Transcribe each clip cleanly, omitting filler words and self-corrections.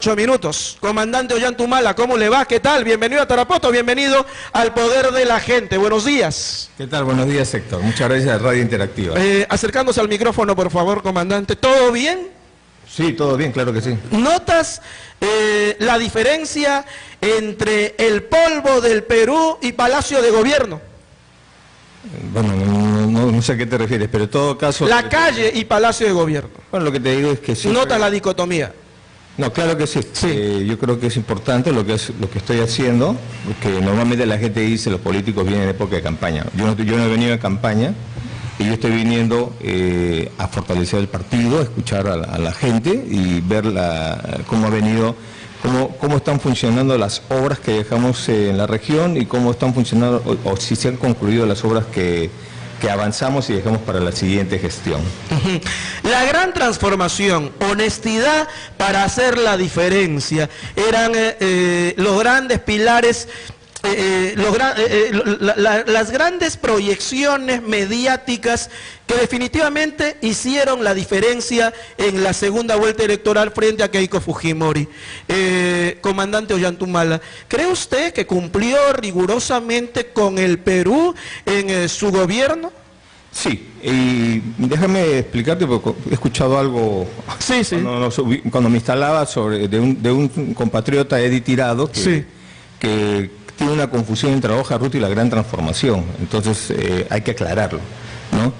8 minutos. Comandante Ollantumala, ¿cómo le va? ¿Qué tal? Bienvenido a Tarapoto, bienvenido al Poder de la Gente. Buenos días. ¿Qué tal? Buenos días, Héctor. Muchas gracias a Radio Interactiva. Acercándose al micrófono, por favor, comandante. ¿Todo bien? Sí, todo bien, claro que sí. ¿Notas la diferencia entre el polvo del Perú y Palacio de Gobierno? Bueno, no sé a qué te refieres, pero en todo caso... La calle y Palacio de Gobierno. Bueno, lo que te digo es que sí. ¿Notas la dicotomía? No, claro que sí. Yo creo que es importante lo que estoy haciendo, porque normalmente la gente dice los políticos vienen en época de campaña. Yo no he venido en campaña y yo estoy viniendo a fortalecer el partido, a escuchar a la gente y ver cómo ha venido, cómo están funcionando las obras que dejamos en la región y cómo están funcionando o si se han concluido las obras que avanzamos y dejamos para la siguiente gestión. La gran transformación, honestidad para hacer la diferencia, eran los grandes pilares, las grandes proyecciones mediáticas que definitivamente hicieron la diferencia en la segunda vuelta electoral frente a Keiko Fujimori. Comandante Ollantumala, ¿cree usted que cumplió rigurosamente con el Perú en su gobierno? Sí, y déjame explicarte porque he escuchado algo cuando me instalaba de un compatriota, Eddie Tirado, que tiene una confusión entre la hoja de ruta y la gran transformación, entonces hay que aclararlo, ¿no?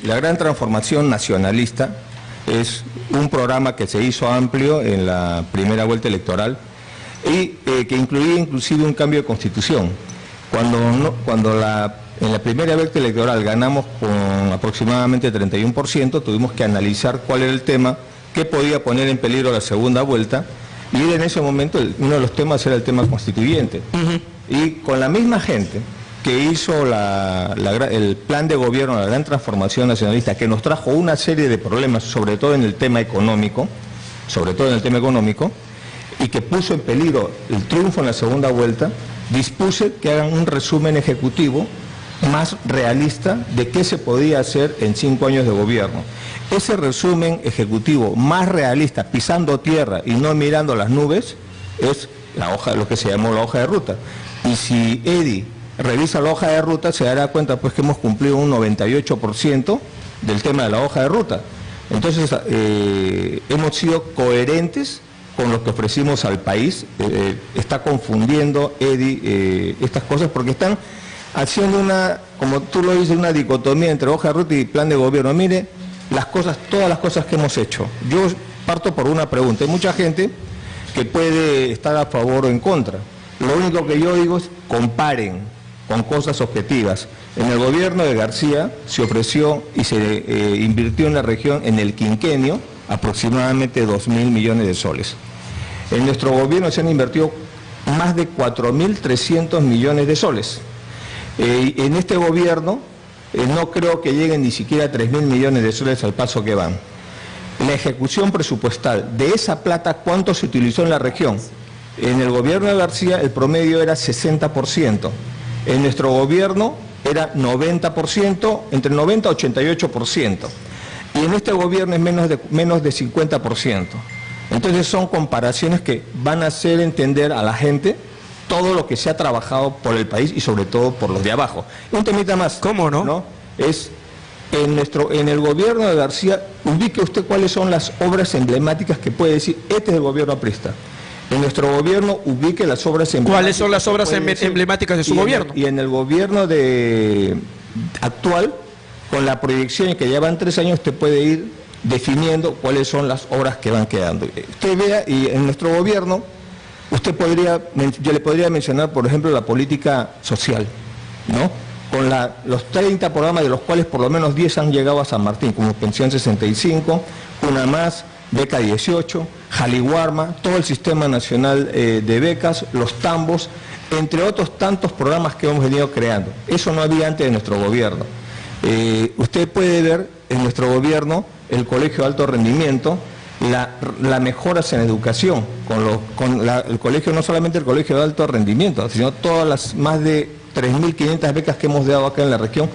La gran transformación nacionalista es un programa que se hizo amplio en la primera vuelta electoral y que incluía inclusive un cambio de constitución. En la primera vuelta electoral ganamos con aproximadamente 31%, tuvimos que analizar cuál era el tema que podía poner en peligro la segunda vuelta, y en ese momento uno de los temas era el tema constituyente. Y con la misma gente que hizo el plan de gobierno, la gran transformación nacionalista, que nos trajo una serie de problemas, sobre todo en el tema económico, y que puso en peligro el triunfo en la segunda vuelta, dispuse que hagan un resumen ejecutivo más realista de qué se podía hacer en 5 años de gobierno. Ese resumen ejecutivo más realista, pisando tierra y no mirando las nubes, es lo que se llamó la hoja de ruta. Y si Eddie revisa la hoja de ruta, se dará cuenta pues que hemos cumplido un 98% del tema de la hoja de ruta. Entonces hemos sido coherentes con lo que ofrecimos al país. Está confundiendo Eddie estas cosas porque están haciendo como tú lo dices, una dicotomía entre hoja de ruta y plan de gobierno. Mire, todas las cosas que hemos hecho. Yo parto por una pregunta. Hay mucha gente que puede estar a favor o en contra. Lo único que yo digo es comparen con cosas objetivas. En el gobierno de García se ofreció y se invirtió en la región en el quinquenio aproximadamente 2.000 millones de soles. En nuestro gobierno se han invertido más de 4.300 millones de soles. En este gobierno no creo que lleguen ni siquiera a 3.000 millones de soles al paso que van. La ejecución presupuestal de esa plata, ¿cuánto se utilizó en la región? En el gobierno de García el promedio era 60%. En nuestro gobierno era 90%, entre 90 y 88%. Y en este gobierno es menos de 50%. Entonces son comparaciones que van a hacer entender a la gente todo lo que se ha trabajado por el país y sobre todo por los de abajo. Un temita más. ¿Cómo no? Es en el gobierno de García, ubique usted cuáles son las obras emblemáticas que puede decir, este es el gobierno aprista. En nuestro gobierno ubique las obras emblemáticas. ¿Cuáles son las obras emblemáticas de su gobierno? Y en el gobierno actual, con la proyección que ya van 3 años, usted puede ir definiendo cuáles son las obras que van quedando. Usted vea, y en nuestro gobierno, yo le podría mencionar, por ejemplo, la política social, ¿no? Con los 30 programas, de los cuales por lo menos 10 han llegado a San Martín, como Pensión 65, Una Más, Beca 18, Jaliguarma, todo el Sistema Nacional de Becas, los tambos, entre otros tantos programas que hemos venido creando. Eso no había antes de nuestro gobierno. Usted puede ver en nuestro gobierno el Colegio de Alto Rendimiento, la mejoras en educación, el colegio, no solamente el Colegio de Alto Rendimiento, sino todas las más de 3.500 becas que hemos dado acá en la región.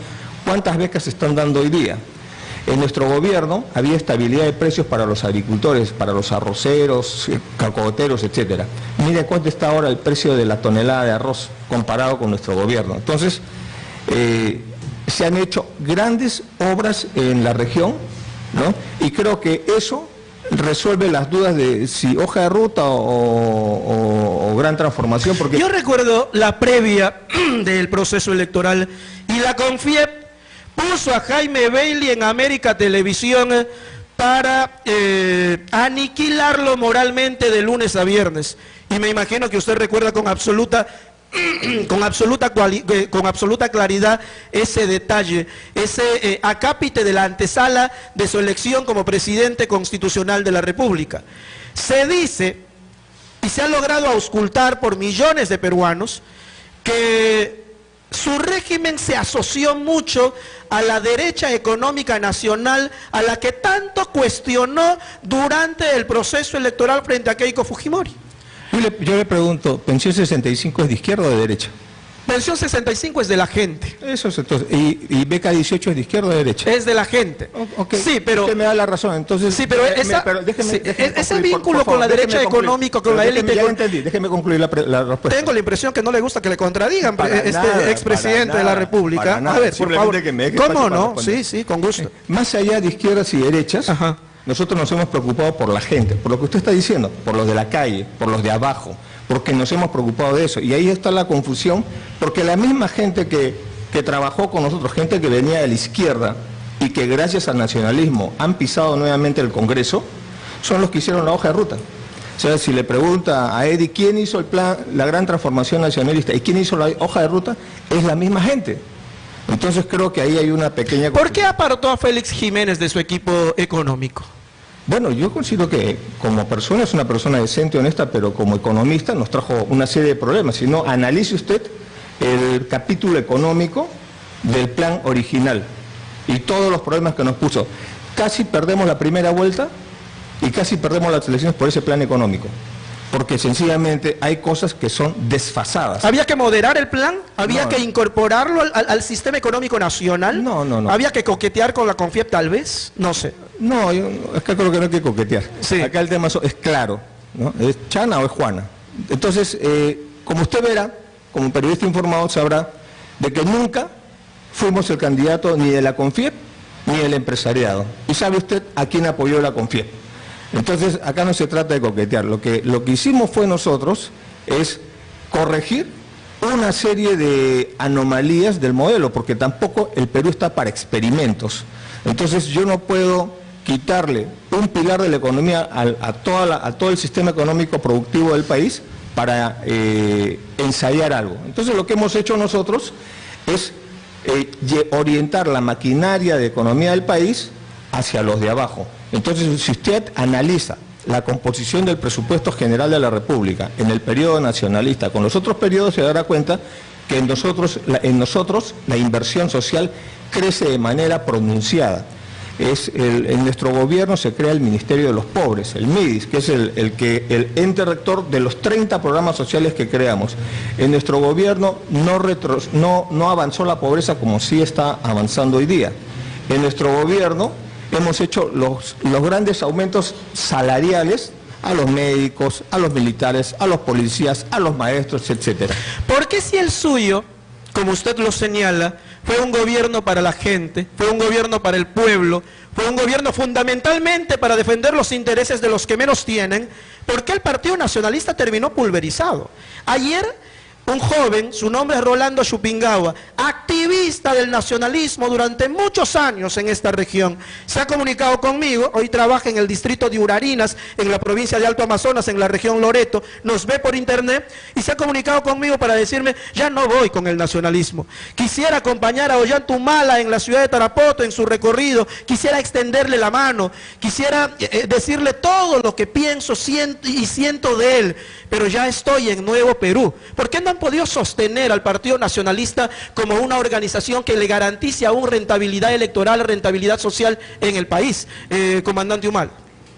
¿Cuántas becas se están dando hoy día? En nuestro gobierno había estabilidad de precios para los agricultores, para los arroceros, cacaoteros, etcétera. Mire cuánto está ahora el precio de la tonelada de arroz comparado con nuestro gobierno. Entonces, se han hecho grandes obras en la región, ¿no? Y creo que eso resuelve las dudas de si hoja de ruta o gran transformación. Porque yo recuerdo la previa del proceso electoral y la CONFIEP puso a Jaime Bailey en América Televisión para aniquilarlo moralmente de lunes a viernes. Y me imagino que usted recuerda con absoluta claridad ese detalle, ese acápite de la antesala de su elección como presidente constitucional de la República. Se dice, y se ha logrado auscultar por millones de peruanos, que su régimen se asoció mucho a la derecha económica nacional, a la que tanto cuestionó durante el proceso electoral frente a Keiko Fujimori. Yo le pregunto, ¿Pensión 65 es de izquierda o de derecha? Pensión 65 es de la gente. Eso es entonces. ¿Y beca 18 es de izquierda o de derecha? Es de la gente. Okay. Sí, pero usted me da la razón. Entonces, sí, pero ese vínculo con la derecha económica, con la élite. Ya entendí, déjeme concluir la respuesta. Tengo la impresión que no le gusta que le contradigan expresidente de la República. A ver, por favor. ¿Cómo no? Sí, con gusto. Más allá de izquierdas y derechas, nosotros nos hemos preocupado por la gente, por lo que usted está diciendo, por los de la calle, por los de abajo, porque nos hemos preocupado de eso. Y ahí está la confusión, porque la misma gente que trabajó con nosotros, gente que venía de la izquierda y que gracias al nacionalismo han pisado nuevamente el Congreso, son los que hicieron la hoja de ruta. O sea, si le pregunta a Eddie quién hizo el plan, la gran transformación nacionalista y quién hizo la hoja de ruta, es la misma gente. Entonces creo que ahí hay una pequeña... ¿Por qué apartó a Félix Jiménez de su equipo económico? Bueno, yo considero que como persona es una persona decente, honesta, pero como economista nos trajo una serie de problemas. Si no, analice usted el capítulo económico del plan original y todos los problemas que nos puso. Casi perdemos la primera vuelta y casi perdemos las elecciones por ese plan económico. Porque sencillamente hay cosas que son desfasadas. ¿Había que moderar el plan? ¿Había que incorporarlo al sistema económico nacional? No. ¿Había que coquetear con la CONFIEP tal vez? No sé. No, es que creo que no hay que coquetear. Sí. Acá el tema es claro, ¿no? ¿Es Chana o es Juana? Entonces, como usted verá, como periodista informado sabrá de que nunca fuimos el candidato ni de la CONFIEP ni del empresariado. Y sabe usted a quién apoyó la CONFIEP. Entonces, acá no se trata de coquetear. Lo que hicimos fue nosotros es corregir una serie de anomalías del modelo, porque tampoco el Perú está para experimentos. Entonces, yo no puedo quitarle un pilar de la economía a todo el sistema económico productivo del país para ensayar algo. Entonces, lo que hemos hecho nosotros es orientar la maquinaria de economía del país hacia los de abajo. Entonces, si usted analiza la composición del presupuesto general de la República en el periodo nacionalista con los otros periodos, se dará cuenta que en nosotros la inversión social crece de manera pronunciada. En nuestro gobierno se crea el Ministerio de los Pobres, el MIDIS, que es el ente rector de los 30 programas sociales que creamos. En nuestro gobierno no avanzó la pobreza como sí está avanzando hoy día. En nuestro gobierno hemos hecho los grandes aumentos salariales a los médicos, a los militares, a los policías, a los maestros, etcétera. ¿Por qué si el suyo, como usted lo señala, fue un gobierno para la gente, fue un gobierno para el pueblo, fue un gobierno fundamentalmente para defender los intereses de los que menos tienen, por qué el Partido Nacionalista terminó pulverizado? Ayer un joven, su nombre es Rolando Chupingawa, activista del nacionalismo durante muchos años en esta región, se ha comunicado conmigo, hoy trabaja en el distrito de Urarinas, en la provincia de Alto Amazonas, en la región Loreto, nos ve por internet y se ha comunicado conmigo para decirme, ya no voy con el nacionalismo, quisiera acompañar a Ollantumala en la ciudad de Tarapoto en su recorrido, quisiera extenderle la mano, quisiera decirle todo lo que pienso, siento de él, pero ya estoy en Nuevo Perú. ¿Por qué no han podido sostener al Partido Nacionalista como una organización que le garantice aún rentabilidad electoral, rentabilidad social en el país, comandante Humala?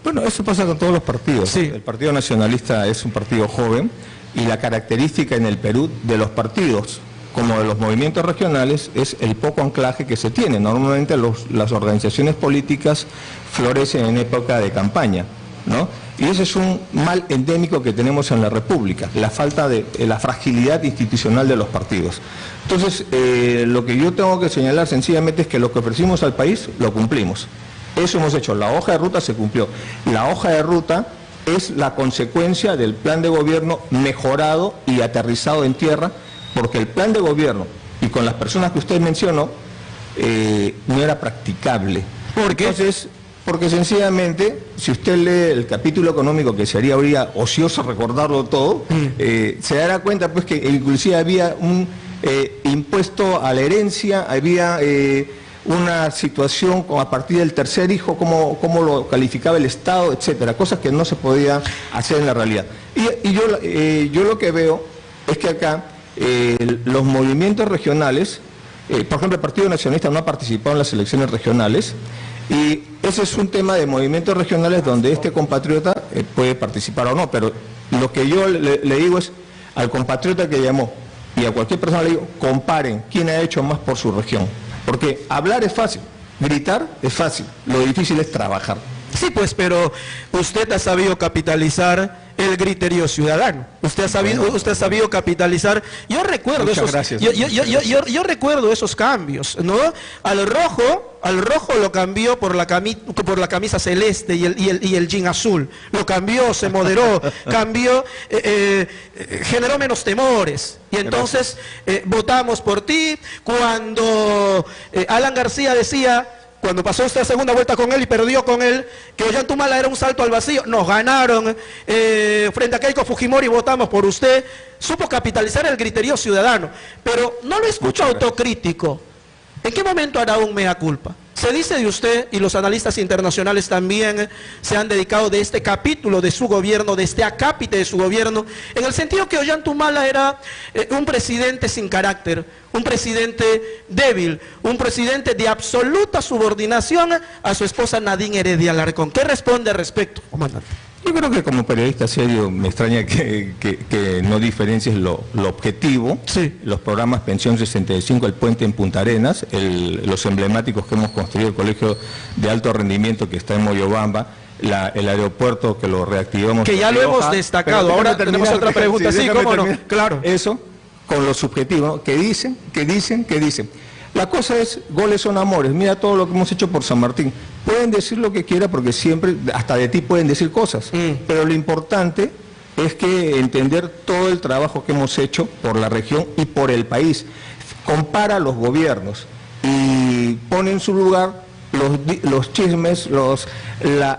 Bueno, eso pasa con todos los partidos. Sí. El Partido Nacionalista es un partido joven y la característica en el Perú de los partidos como de los movimientos regionales es el poco anclaje que se tiene. Normalmente las organizaciones políticas florecen en época de campaña, ¿no? Y ese es un mal endémico que tenemos en la República, la falta de la fragilidad institucional de los partidos. Entonces, lo que yo tengo que señalar sencillamente es que lo que ofrecimos al país lo cumplimos. Eso hemos hecho, la hoja de ruta se cumplió. La hoja de ruta es la consecuencia del plan de gobierno mejorado y aterrizado en tierra, porque el plan de gobierno, y con las personas que usted mencionó, no era practicable. ¿Por qué? Entonces, porque sencillamente, si usted lee el capítulo económico, que sería ahorita ocioso recordarlo todo, se dará cuenta pues que inclusive había un impuesto a la herencia, había una situación a partir del tercer hijo, cómo lo calificaba el Estado, etcétera, cosas que no se podía hacer en la realidad. Y yo lo que veo es que acá los movimientos regionales, por ejemplo, el Partido Nacionalista no ha participado en las elecciones regionales, y ese es un tema de movimientos regionales donde este compatriota puede participar o no, pero lo que yo le digo es al compatriota que llamó y a cualquier persona le digo, comparen quién ha hecho más por su región, porque hablar es fácil, gritar es fácil, lo difícil es trabajar. Sí, pues, pero usted ha sabido capitalizar el criterio ciudadano. Usted ha sabido capitalizar. Yo recuerdo yo recuerdo esos cambios, ¿no? Al rojo lo cambió por la camisa celeste y el jean azul. Lo cambió, se moderó, cambió, generó menos temores. Y entonces votamos por ti. Cuando Alan García decía, cuando pasó esta segunda vuelta con él y perdió con él, que Ollantumala era un salto al vacío, nos ganaron frente a Keiko Fujimori, votamos por usted, supo capitalizar el criterio ciudadano, pero no lo escucho autocrítico. ¿En qué momento hará un mea culpa? Se dice de usted, y los analistas internacionales también se han dedicado de este capítulo de su gobierno, de este acápite de su gobierno, en el sentido que Ollantumala era un presidente sin carácter, un presidente débil, un presidente de absoluta subordinación a su esposa Nadine Heredia Alarcón. ¿Qué responde al respecto, comandante? Yo creo que como periodista serio me extraña que no diferencies lo objetivo, sí. Los programas Pensión 65, el puente en Punta Arenas, los emblemáticos que hemos construido, el colegio de alto rendimiento que está en Moyobamba, el aeropuerto que lo reactivamos. Que ya lo hemos destacado, ahora tenemos otra pregunta, sí, cómo no, claro. Eso, con los subjetivos, ¿no? que dicen. La cosa es, goles son amores, mira todo lo que hemos hecho por San Martín. Pueden decir lo que quieran porque siempre, hasta de ti pueden decir cosas, pero lo importante es que entender todo el trabajo que hemos hecho por la región y por el país. Compara los gobiernos y pone en su lugar los chismes,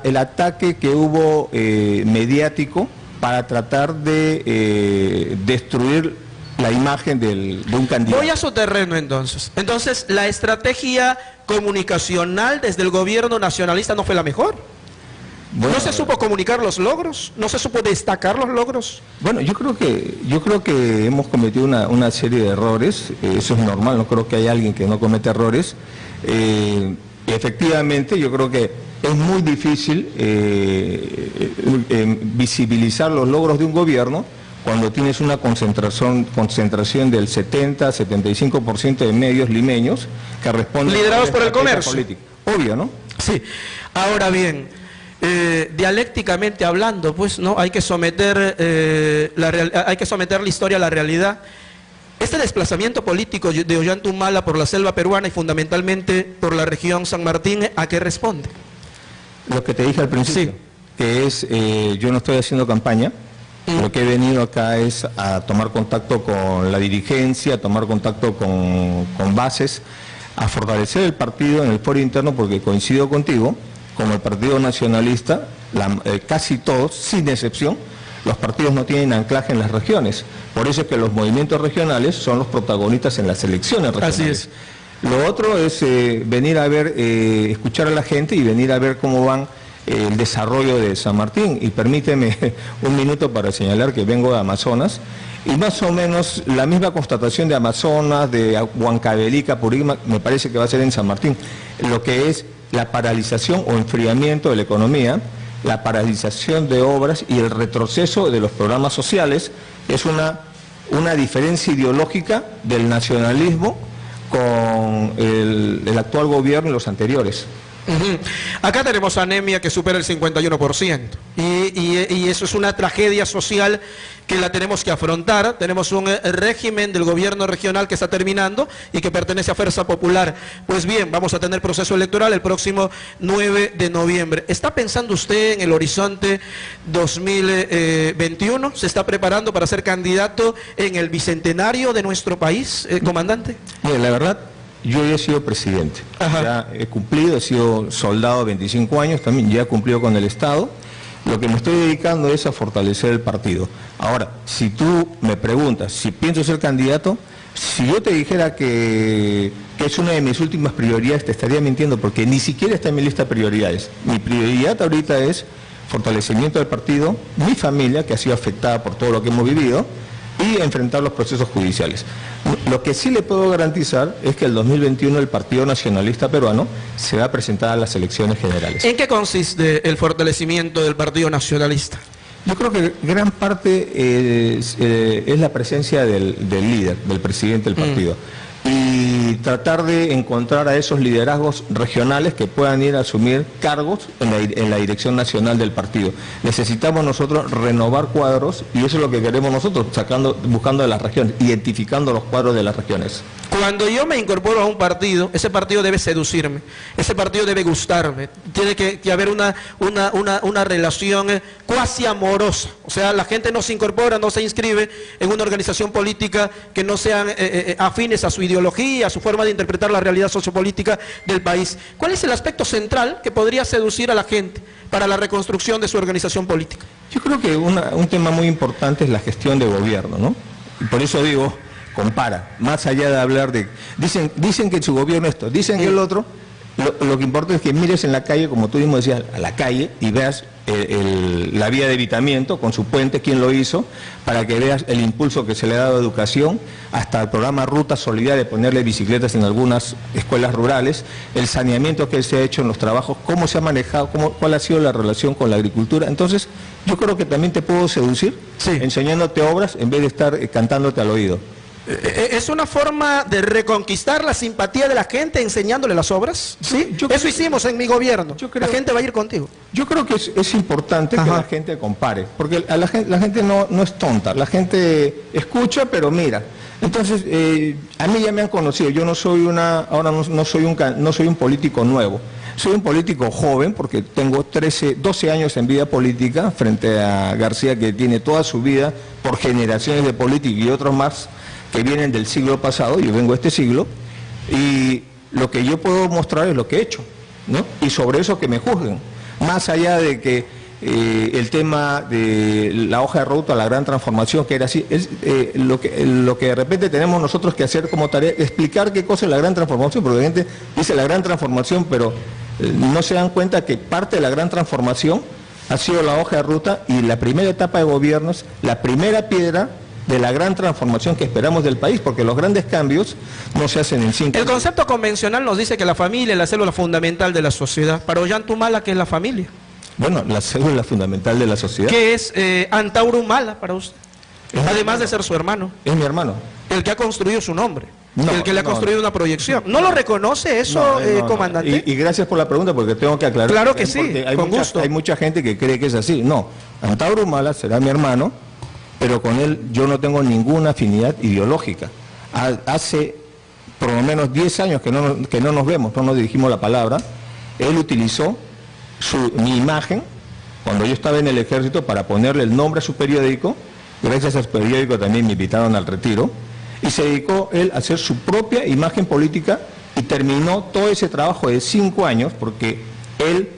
el ataque que hubo mediático para tratar de destruir la imagen de un candidato. Voy a su terreno entonces. Entonces, ¿la estrategia comunicacional desde el gobierno nacionalista no fue la mejor? Bueno, ¿no se supo comunicar los logros? ¿No se supo destacar los logros? Bueno, yo creo que hemos cometido una serie de errores. Eso es normal, no creo que haya alguien que no cometa errores. Efectivamente, yo creo que es muy difícil visibilizar los logros de un gobierno cuando tienes una concentración del 70-75% de medios limeños que responden... Liderados por el comercio. Política. Obvio, ¿no? Sí. Ahora bien, dialécticamente hablando, pues, ¿no? Hay que someter la historia a la realidad. Este desplazamiento político de Ollantumala por la selva peruana y fundamentalmente por la región San Martín, ¿a qué responde? Lo que te dije al principio, sí. Que es, yo no estoy haciendo campaña. Lo que he venido acá es a tomar contacto con la dirigencia, a tomar contacto con bases, a fortalecer el partido en el foro interno, porque coincido contigo, como el Partido Nacionalista, casi todos, sin excepción, los partidos no tienen anclaje en las regiones. Por eso es que los movimientos regionales son los protagonistas en las elecciones regionales. Así es. Lo otro es venir a ver, escuchar a la gente y venir a ver cómo van el desarrollo de San Martín. Y permíteme un minuto para señalar que vengo de Amazonas y más o menos la misma constatación de Amazonas, de Huancavelica, Purímac, me parece que va a ser en San Martín. Lo que es la paralización o enfriamiento de la economía, la paralización de obras y el retroceso de los programas sociales es una diferencia ideológica del nacionalismo con el actual gobierno y los anteriores. Acá tenemos anemia que supera el 51% y eso es una tragedia social que la tenemos que afrontar. Tenemos un régimen del gobierno regional que está terminando y que pertenece a Fuerza Popular. Pues bien, vamos a tener proceso electoral el próximo 9 de noviembre. ¿Está pensando usted en el horizonte 2021? ¿Se está preparando para ser candidato en el bicentenario de nuestro país, comandante? Mire, la verdad, yo ya he sido presidente. Ajá. Ya he cumplido, he sido soldado 25 años, también ya he cumplido con el Estado. Lo que me estoy dedicando es a fortalecer el partido. Ahora, si tú me preguntas si pienso ser candidato, si yo te dijera que es una de mis últimas prioridades, te estaría mintiendo, porque ni siquiera está en mi lista de prioridades. Mi prioridad ahorita es fortalecimiento del partido, mi familia, que ha sido afectada por todo lo que hemos vivido, y enfrentar los procesos judiciales. Lo que sí le puedo garantizar es que el 2021 el Partido Nacionalista Peruano se va a presentar a las elecciones generales. ¿En qué consiste el fortalecimiento del Partido Nacionalista? Yo creo que gran parte es la presencia del líder, del presidente del partido. Y tratar de encontrar a esos liderazgos regionales que puedan ir a asumir cargos en la dirección nacional del partido. Necesitamos nosotros renovar cuadros y eso es lo que queremos nosotros, buscando de las regiones, identificando los cuadros de las regiones. Cuando yo me incorporo a un partido, ese partido debe seducirme, ese partido debe gustarme, tiene que haber una relación cuasi amorosa. O sea, la gente no se incorpora, no se inscribe en una organización política que no sean afines a su ideología, a su forma de interpretar la realidad sociopolítica del país. ¿Cuál es el aspecto central que podría seducir a la gente para la reconstrucción de su organización política? Yo creo que un tema muy importante es la gestión de gobierno, ¿no? Y por eso digo, compara, más allá de hablar de... Dicen que su gobierno esto, dicen que el otro, lo que importa es que mires en la calle, como tú mismo decías, a la calle y veas la vía de evitamiento con su puente, quién lo hizo, para que veas el impulso que se le ha dado a educación, hasta el programa Ruta Solidaria, ponerle bicicletas en algunas escuelas rurales, el saneamiento que se ha hecho en los trabajos, cómo se ha manejado, cuál ha sido la relación con la agricultura. Entonces, yo creo que también te puedo seducir, sí, enseñándote obras en vez de estar cantándote al oído. ¿Es una forma de reconquistar la simpatía de la gente enseñándole las obras? ¿Sí? Eso hicimos en mi gobierno. La gente va a ir contigo. Yo creo que es importante que la gente compare, porque la gente no es tonta, la gente escucha pero mira. Entonces, a mí ya me han conocido, yo no soy no soy un político nuevo. Soy un político joven porque tengo 12 años en vida política frente a García, que tiene toda su vida por generaciones de política y otros más que vienen del siglo pasado. Yo vengo de este siglo y lo que yo puedo mostrar es lo que he hecho, ¿no? Y sobre eso que me juzguen, más allá de que el tema de la hoja de ruta, la gran transformación, que era así, es lo que de repente tenemos nosotros que hacer como tarea, explicar qué cosa es la gran transformación, porque la gente dice la gran transformación, pero no se dan cuenta que parte de la gran transformación ha sido la hoja de ruta y la primera etapa de gobiernos, la primera piedra de la gran transformación que esperamos del país, porque los grandes cambios no se hacen en 5 años. El concepto convencional nos dice que la familia es la célula fundamental de la sociedad. Para Ollanta Humala, ¿qué es la familia? Bueno, la célula fundamental de la sociedad. ¿Qué es Antauro Humala para usted? Además de ser su hermano. Es mi hermano. El que ha construido su nombre. El que le ha construido una proyección. ¿No lo reconoce eso, comandante? Y gracias por la pregunta, porque tengo que aclarar. Claro que sí, con gusto. Hay mucha gente que cree que es así. No, Antauro Humala será mi hermano, pero con él yo no tengo ninguna afinidad ideológica. Hace por lo menos 10 años que no nos vemos, no nos dirigimos la palabra. Él utilizó mi imagen, cuando yo estaba en el ejército, para ponerle el nombre a su periódico. Gracias a su periódico también me invitaron al retiro. Y se dedicó él a hacer su propia imagen política y terminó todo ese trabajo de 5 años, porque él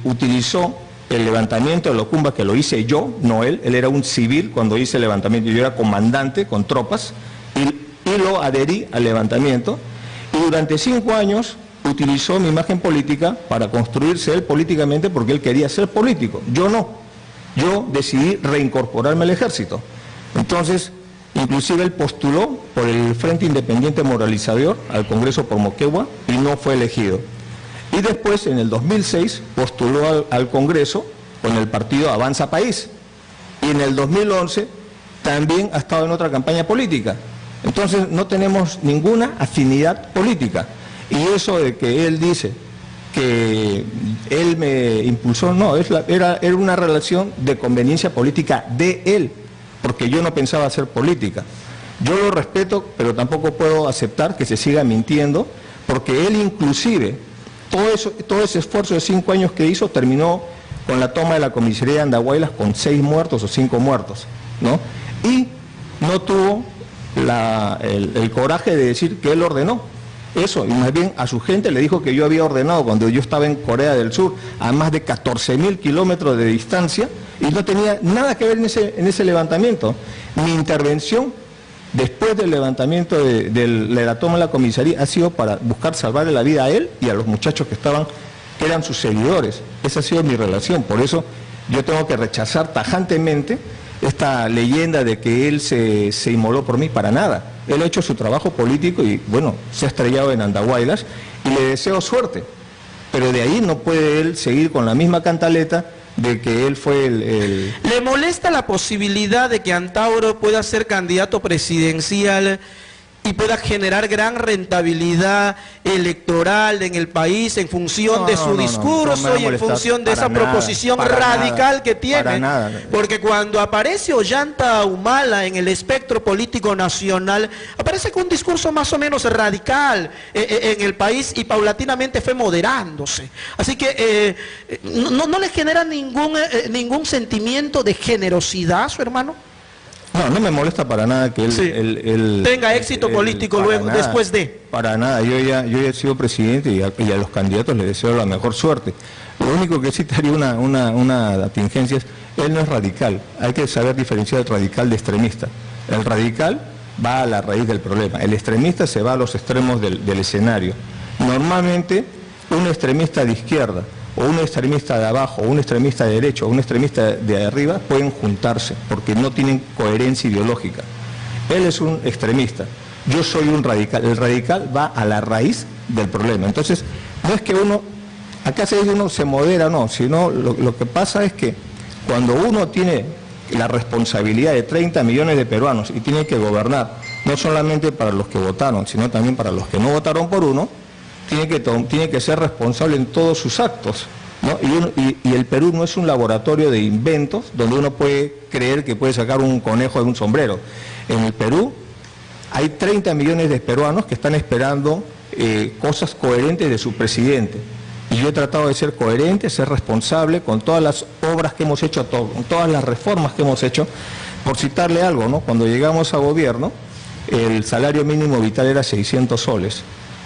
utilizó el levantamiento de Locumba, que lo hice yo, no él era un civil cuando hice el levantamiento, yo era comandante con tropas y lo adherí al levantamiento, y durante 5 años utilizó mi imagen política para construirse él políticamente, porque él quería ser político, yo no, yo decidí reincorporarme al ejército. Entonces, inclusive él postuló por el Frente Independiente Moralizador al Congreso por Moquegua y no fue elegido. Y después, en el 2006, postuló al Congreso con el partido Avanza País. Y en el 2011 también ha estado en otra campaña política. Entonces no tenemos ninguna afinidad política. Y eso de que él dice que él me impulsó, no, era una relación de conveniencia política de él, porque yo no pensaba hacer política. Yo lo respeto, pero tampoco puedo aceptar que se siga mintiendo, porque él inclusive, todo ese esfuerzo de 5 años que hizo, terminó con la toma de la comisaría de Andahuaylas con 6 muertos o 5 muertos, ¿no? Y no tuvo el coraje de decir que él ordenó eso, y más bien a su gente le dijo que yo había ordenado cuando yo estaba en Corea del Sur, a más de 14.000 kilómetros de distancia, y no tenía nada que ver en ese levantamiento. Mi intervención después del levantamiento de la toma de la comisaría ha sido para buscar salvarle la vida a él y a los muchachos que eran sus seguidores. Esa ha sido mi relación, por eso yo tengo que rechazar tajantemente esta leyenda de que él se inmoló por mí. Para nada. Él ha hecho su trabajo político y, bueno, se ha estrellado en Andahuaylas y le deseo suerte. Pero de ahí no puede él seguir con la misma cantaleta de que él fue ¿Le molesta la posibilidad de que Antauro pueda ser candidato presidencial y pueda generar gran rentabilidad electoral en el país en función de su discurso y en función de esa proposición radical que tiene? Porque cuando aparece Ollanta Humala en el espectro político nacional, aparece con un discurso más o menos radical en el país y paulatinamente fue moderándose. Así que no le genera ningún sentimiento de generosidad a su hermano. No me molesta para nada que él tenga éxito político luego, después de. Para nada, yo ya he sido presidente y a los candidatos les deseo la mejor suerte. Lo único que sí te haría una atingencia es, él no es radical, hay que saber diferenciar el radical de extremista. El radical va a la raíz del problema, el extremista se va a los extremos del escenario. Normalmente un extremista de izquierda, o un extremista de abajo, o un extremista de derecho, o un extremista de arriba, pueden juntarse, porque no tienen coherencia ideológica. Él es un extremista, yo soy un radical. El radical va a la raíz del problema. Entonces, no es que acá se dice uno se modera, no, sino lo que pasa es que cuando uno tiene la responsabilidad de 30 millones de peruanos y tiene que gobernar, no solamente para los que votaron, sino también para los que no votaron por uno, tiene que ser responsable en todos sus actos, ¿no? Y el Perú no es un laboratorio de inventos donde uno puede creer que puede sacar un conejo de un sombrero. En el Perú hay 30 millones de peruanos que están esperando cosas coherentes de su presidente. Y yo he tratado de ser coherente, ser responsable con todas las obras que hemos hecho, con todas las reformas que hemos hecho. Por citarle algo, ¿no? Cuando llegamos a gobierno, el salario mínimo vital era 600 soles.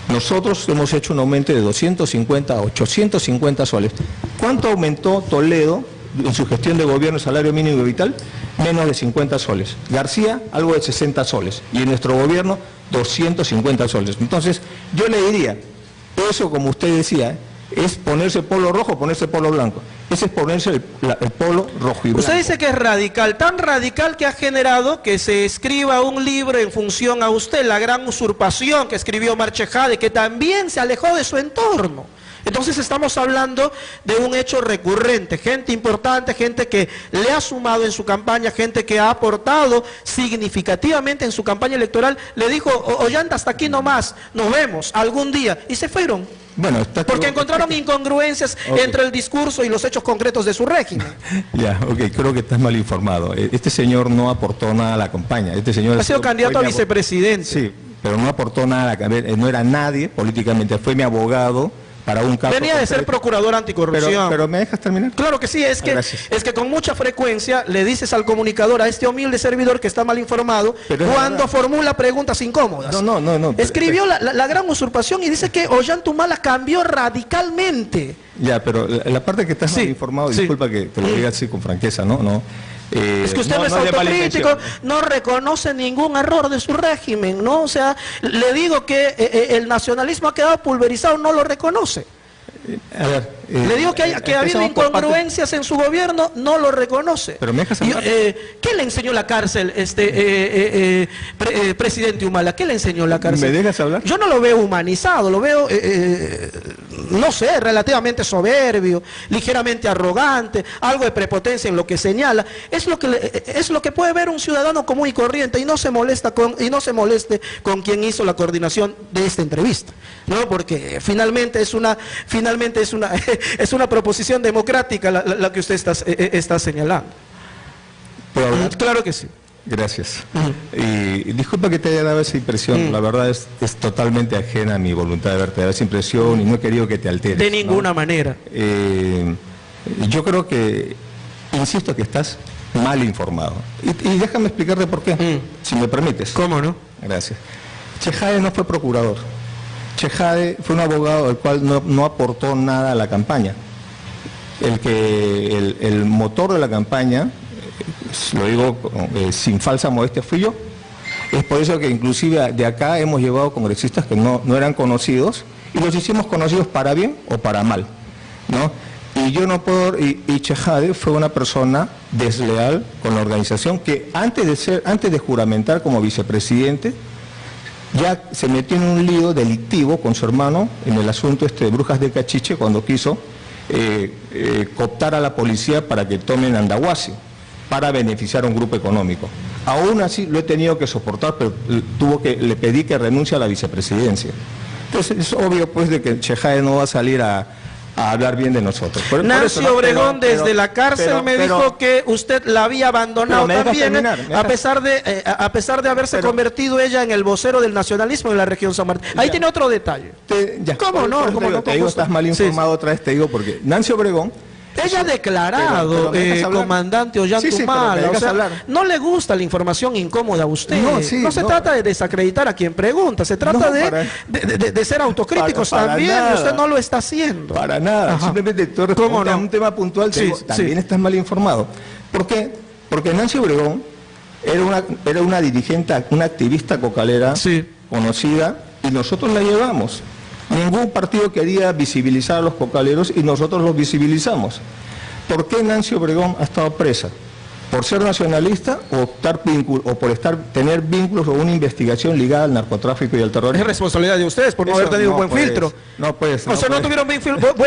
Nosotros hemos hecho un aumento de 250 a 850 soles. ¿Cuánto aumentó Toledo en su gestión de gobierno el salario mínimo vital? Menos de 50 soles. García, algo de 60 soles. Y en nuestro gobierno, 250 soles. Entonces, yo le diría, eso como usted decía, es ponerse polo rojo o ponerse polo blanco. Ese es ponerse el polo rojo y blanco. Usted dice que es radical, tan radical que ha generado que se escriba un libro en función a usted, La Gran Usurpación, que escribió Marchejade, que también se alejó de su entorno. Entonces estamos hablando de un hecho recurrente, gente importante, gente que le ha sumado en su campaña, gente que ha aportado significativamente en su campaña electoral, le dijo, Ollanta, hasta aquí nomás, nos vemos algún día, y se fueron. Bueno, porque encontraron incongruencias entre el discurso y los hechos concretos de su régimen. Ya, creo que estás mal informado. Este señor no aportó nada a la campaña. Este señor ha sido candidato a vicepresidente. Sí, pero no aportó nada, no era nadie políticamente, fue mi abogado para un caso. Venía de ser procurador anticorrupción. Pero ¿me dejas terminar? Claro que sí, es que con mucha frecuencia le dices al comunicador, a este humilde servidor que está mal informado, cuando formula preguntas incómodas. No. Escribió la Gran Usurpación y dice que Ollanta Humala cambió radicalmente. Ya, pero la parte que estás mal informado, disculpa que te lo diga así con franqueza, ¿no? Es que usted no es autocrítico, no reconoce ningún error de su régimen, ¿no? O sea, le digo que el nacionalismo ha quedado pulverizado, no lo reconoce. A ver, Le digo que ha habido incongruencias en su gobierno, no lo reconoce. Pero me dejas hablar. ¿Qué le enseñó la cárcel, presidente Humala? ¿Qué le enseñó la cárcel? ¿Me dejas hablar? Yo no lo veo humanizado, lo veo, no sé, relativamente soberbio, ligeramente arrogante, algo de prepotencia en lo que señala. Es lo que puede ver un ciudadano común y corriente y no se moleste con quien hizo la coordinación de esta entrevista, ¿no? Porque finalmente es una proposición democrática la que usted está señalando. ¿Puedo hablar? Claro que sí. Gracias. Y disculpa que te haya dado esa impresión, la verdad es totalmente ajena a mi voluntad de verte, dar esa impresión y no he querido que te alteres. De ninguna manera. Yo creo que, insisto, que estás mal informado. Y déjame explicarte por qué, si me permites. ¿Cómo no? Gracias. Chejade no fue procurador. Chejade fue un abogado el cual no aportó nada a la campaña. El motor de la campaña, lo digo sin falsa modestia, fui yo. Es por eso que inclusive de acá hemos llevado congresistas que no eran conocidos y los hicimos conocidos para bien o para mal, ¿no? Y yo no puedo, y Chejade fue una persona desleal con la organización que antes de juramentar como vicepresidente, ya se metió en un lío delictivo con su hermano en el asunto de Brujas de Cachiche cuando quiso cooptar a la policía para que tomen Andahuasi para beneficiar a un grupo económico. Aún así lo he tenido que soportar, pero le pedí que renuncie a la vicepresidencia. Entonces es obvio pues de que Chejade no va a salir a hablar bien de nosotros. Nancy Obregón desde la cárcel me dijo que usted la había abandonado también, a pesar de haberse convertido ella en el vocero del nacionalismo en la región San Martín. Ahí tiene otro detalle. ¿Cómo no? ¿Cómo no? Te digo, estás mal informado, otra vez te digo, porque Nancy Obregón, ella ha declarado, comandante Ollantumala, o sea, no le gusta la información incómoda a usted. No se trata de desacreditar a quien pregunta, se trata de ser autocríticos también, y usted no lo está haciendo. Para nada, simplemente tú respondes a un tema puntual, también estás mal informado. ¿Por qué? Porque Nancy Obregón era una dirigente, una activista cocalera conocida, y nosotros la llevamos. Ningún partido quería visibilizar a los cocaleros y nosotros los visibilizamos. ¿Por qué Nancy Obregón ha estado presa? ¿Por ser nacionalista o por tener vínculos o una investigación ligada al narcotráfico y al terrorismo? Es responsabilidad de ustedes por no haber tenido buen filtro. No puedes. O sea, no tuvieron buen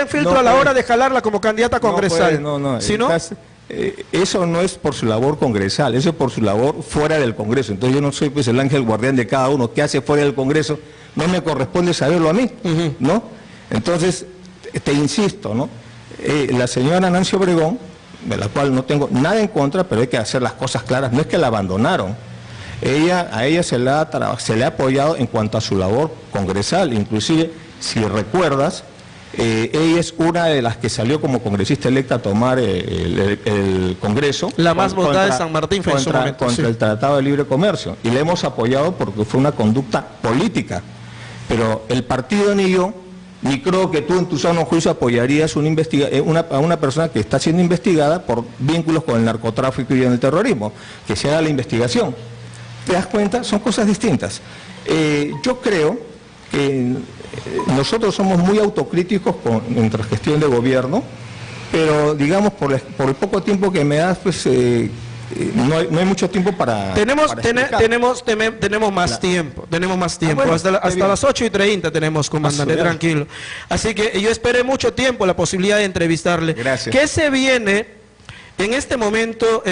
filtro a la hora de jalarla como candidata congresal. ¿Sí, no? Eso no es por su labor congresal, eso es por su labor fuera del Congreso. Entonces yo no soy pues el ángel guardián de cada uno. ¿Qué hace fuera del Congreso? No me corresponde saberlo a mí, ¿no? Entonces, te insisto, ¿no? La señora Nancy Obregón, de la cual no tengo nada en contra, pero hay que hacer las cosas claras, no es que la abandonaron. A ella se le ha apoyado en cuanto a su labor congresal, inclusive, si recuerdas, ella es una de las que salió como congresista electa a tomar el Congreso. La más votada de San Martín fue en su momento. Contra el Tratado de Libre Comercio. Y le hemos apoyado porque fue una conducta política. Pero el partido ni yo, ni creo que tú en tu sano juicio apoyarías a una persona que está siendo investigada por vínculos con el narcotráfico y el terrorismo. Que se haga la investigación. ¿Te das cuenta? Son cosas distintas. Yo creo que nosotros somos muy autocríticos con nuestra gestión de gobierno, pero digamos por el poco tiempo que me das, pues no hay mucho tiempo para... Tenemos más tiempo, hasta las 8:30 tenemos, comandante, tranquilo. Así que yo esperé mucho tiempo la posibilidad de entrevistarle. Gracias. ¿Qué se viene? En este momento,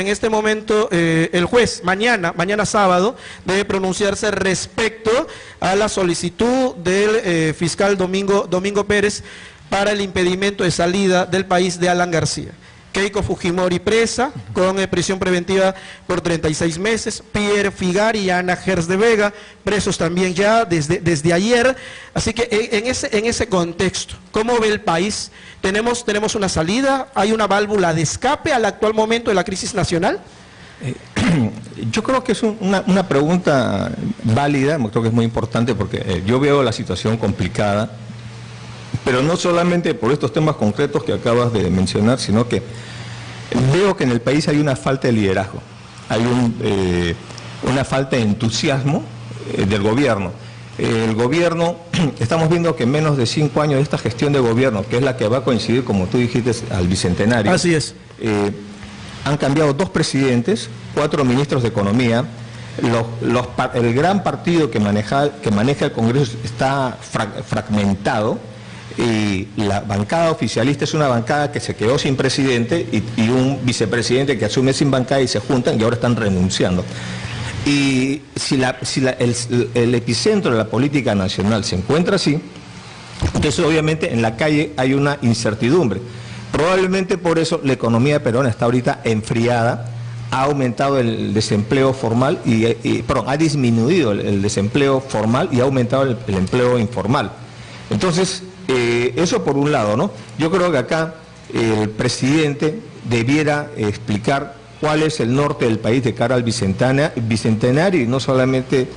el juez, mañana sábado, debe pronunciarse respecto a la solicitud del fiscal Domingo Pérez para el impedimento de salida del país de Alan García. Keiko Fujimori presa, con prisión preventiva por 36 meses, Pierre Figar y Ana Gers de Vega, presos también ya desde ayer. Así que en ese contexto, ¿cómo ve el país? ¿Tenemos una salida? ¿Hay una válvula de escape al actual momento de la crisis nacional? Yo creo que es una pregunta válida, creo que es muy importante porque yo veo la situación complicada, pero no solamente por estos temas concretos que acabas de mencionar, sino que veo que en el país hay una falta de liderazgo, hay una falta de entusiasmo del gobierno. el gobierno, estamos viendo que en menos de 5 años de esta gestión de gobierno, que es la que va a coincidir, como tú dijiste, al bicentenario. Así es. Han cambiado 2 presidentes, 4 ministros de Economía. El gran partido que maneja el Congreso está fragmentado, y la bancada oficialista es una bancada que se quedó sin presidente y un vicepresidente que asume sin bancada, y se juntan y ahora están renunciando. Y si el epicentro de la política nacional se encuentra así, entonces obviamente en la calle hay una incertidumbre. Probablemente por eso la economía peruana está ahorita enfriada, ha aumentado el desempleo formal ha disminuido el desempleo formal y ha aumentado el empleo informal. Entonces, eso por un lado, ¿no? Yo creo que acá el presidente debiera explicar cuál es el norte del país de cara al bicentenario y no solamente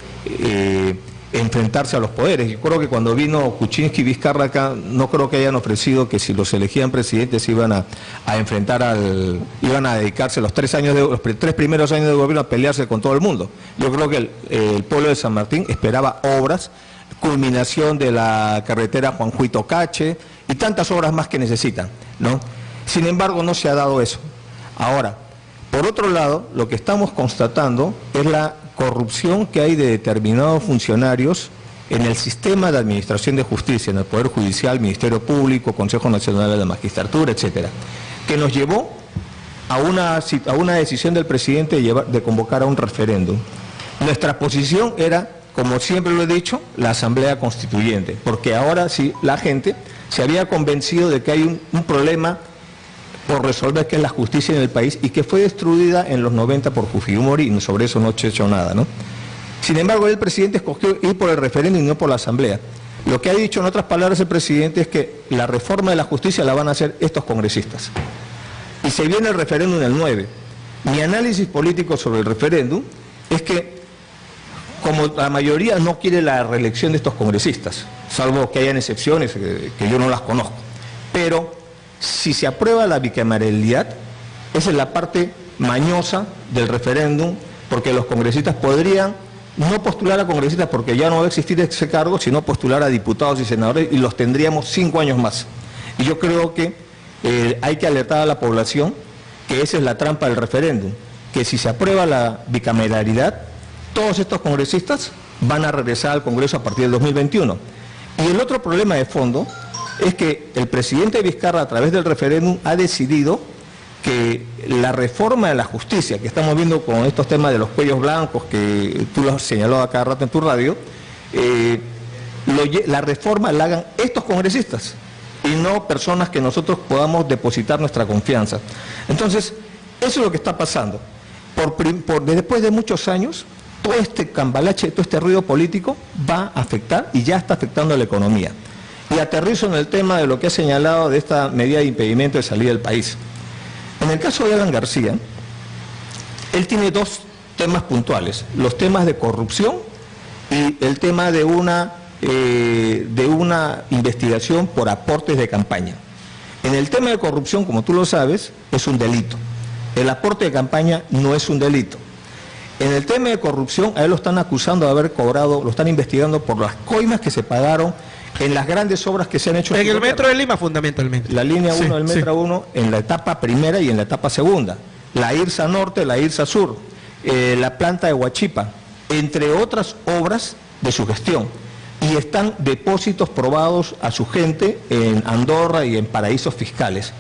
enfrentarse a los poderes. Yo creo que cuando vino Kuczynski y Vizcarra acá, no creo que hayan ofrecido que si los elegían presidentes iban a dedicarse los 3 primeros años de gobierno a pelearse con todo el mundo. Yo creo que el pueblo de San Martín esperaba obras, culminación de la carretera Juanjuito-Cache y tantas obras más que necesitan, ¿no? Sin embargo, no se ha dado eso. Ahora, por otro lado, lo que estamos constatando es la corrupción que hay de determinados funcionarios en el sistema de administración de justicia, en el Poder Judicial, Ministerio Público, Consejo Nacional de la Magistratura, etcétera, que nos llevó a una decisión del presidente de convocar a un referéndum. Nuestra posición era, como siempre lo he dicho, la Asamblea Constituyente, porque ahora sí la gente se había convencido de que hay un problema por resolver, que es la justicia en el país, y que fue destruida en los 90 por Fujimori, y sobre eso no se ha hecho nada, ¿no? Sin embargo, el presidente escogió ir por el referéndum y no por la Asamblea. Lo que ha dicho, en otras palabras, el presidente es que la reforma de la justicia la van a hacer estos congresistas. Y se viene el referéndum el 9. Mi análisis político sobre el referéndum es que, como la mayoría no quiere la reelección de estos congresistas, salvo que hayan excepciones que yo no las conozco, pero si se aprueba la bicameralidad, esa es la parte mañosa del referéndum, porque los congresistas podrían no postular a congresistas porque ya no va a existir ese cargo, sino postular a diputados y senadores, y los tendríamos 5 años más. Y yo creo que hay que alertar a la población que esa es la trampa del referéndum, que si se aprueba la bicameralidad, todos estos congresistas van a regresar al Congreso a partir del 2021. Y el otro problema de fondo es que el presidente Vizcarra, a través del referéndum, ha decidido que la reforma de la justicia, que estamos viendo con estos temas de los cuellos blancos, que tú lo has señalado a cada rato en tu radio, la reforma la hagan estos congresistas y no personas que nosotros podamos depositar nuestra confianza. Entonces, eso es lo que está pasando. Después de muchos años, todo este cambalache, todo este ruido político va a afectar y ya está afectando a la economía. Y aterrizo en el tema de lo que ha señalado de esta medida de impedimento de salida del país. En el caso de Alan García, él tiene 2 temas puntuales: los temas de corrupción y el tema de una investigación por aportes de campaña. En el tema de corrupción, como tú lo sabes, es un delito. El aporte de campaña no es un delito. En el tema de corrupción, a él lo están acusando de haber cobrado, lo están investigando por las coimas que se pagaron en las grandes obras que se han hecho en el Metro de Lima, fundamentalmente. La línea 1 del Metro 1 en la etapa primera y en la etapa segunda. La IRSA Norte, la IRSA Sur, la planta de Huachipa, entre otras obras de su gestión. Y están depósitos probados a su gente en Andorra y en paraísos fiscales.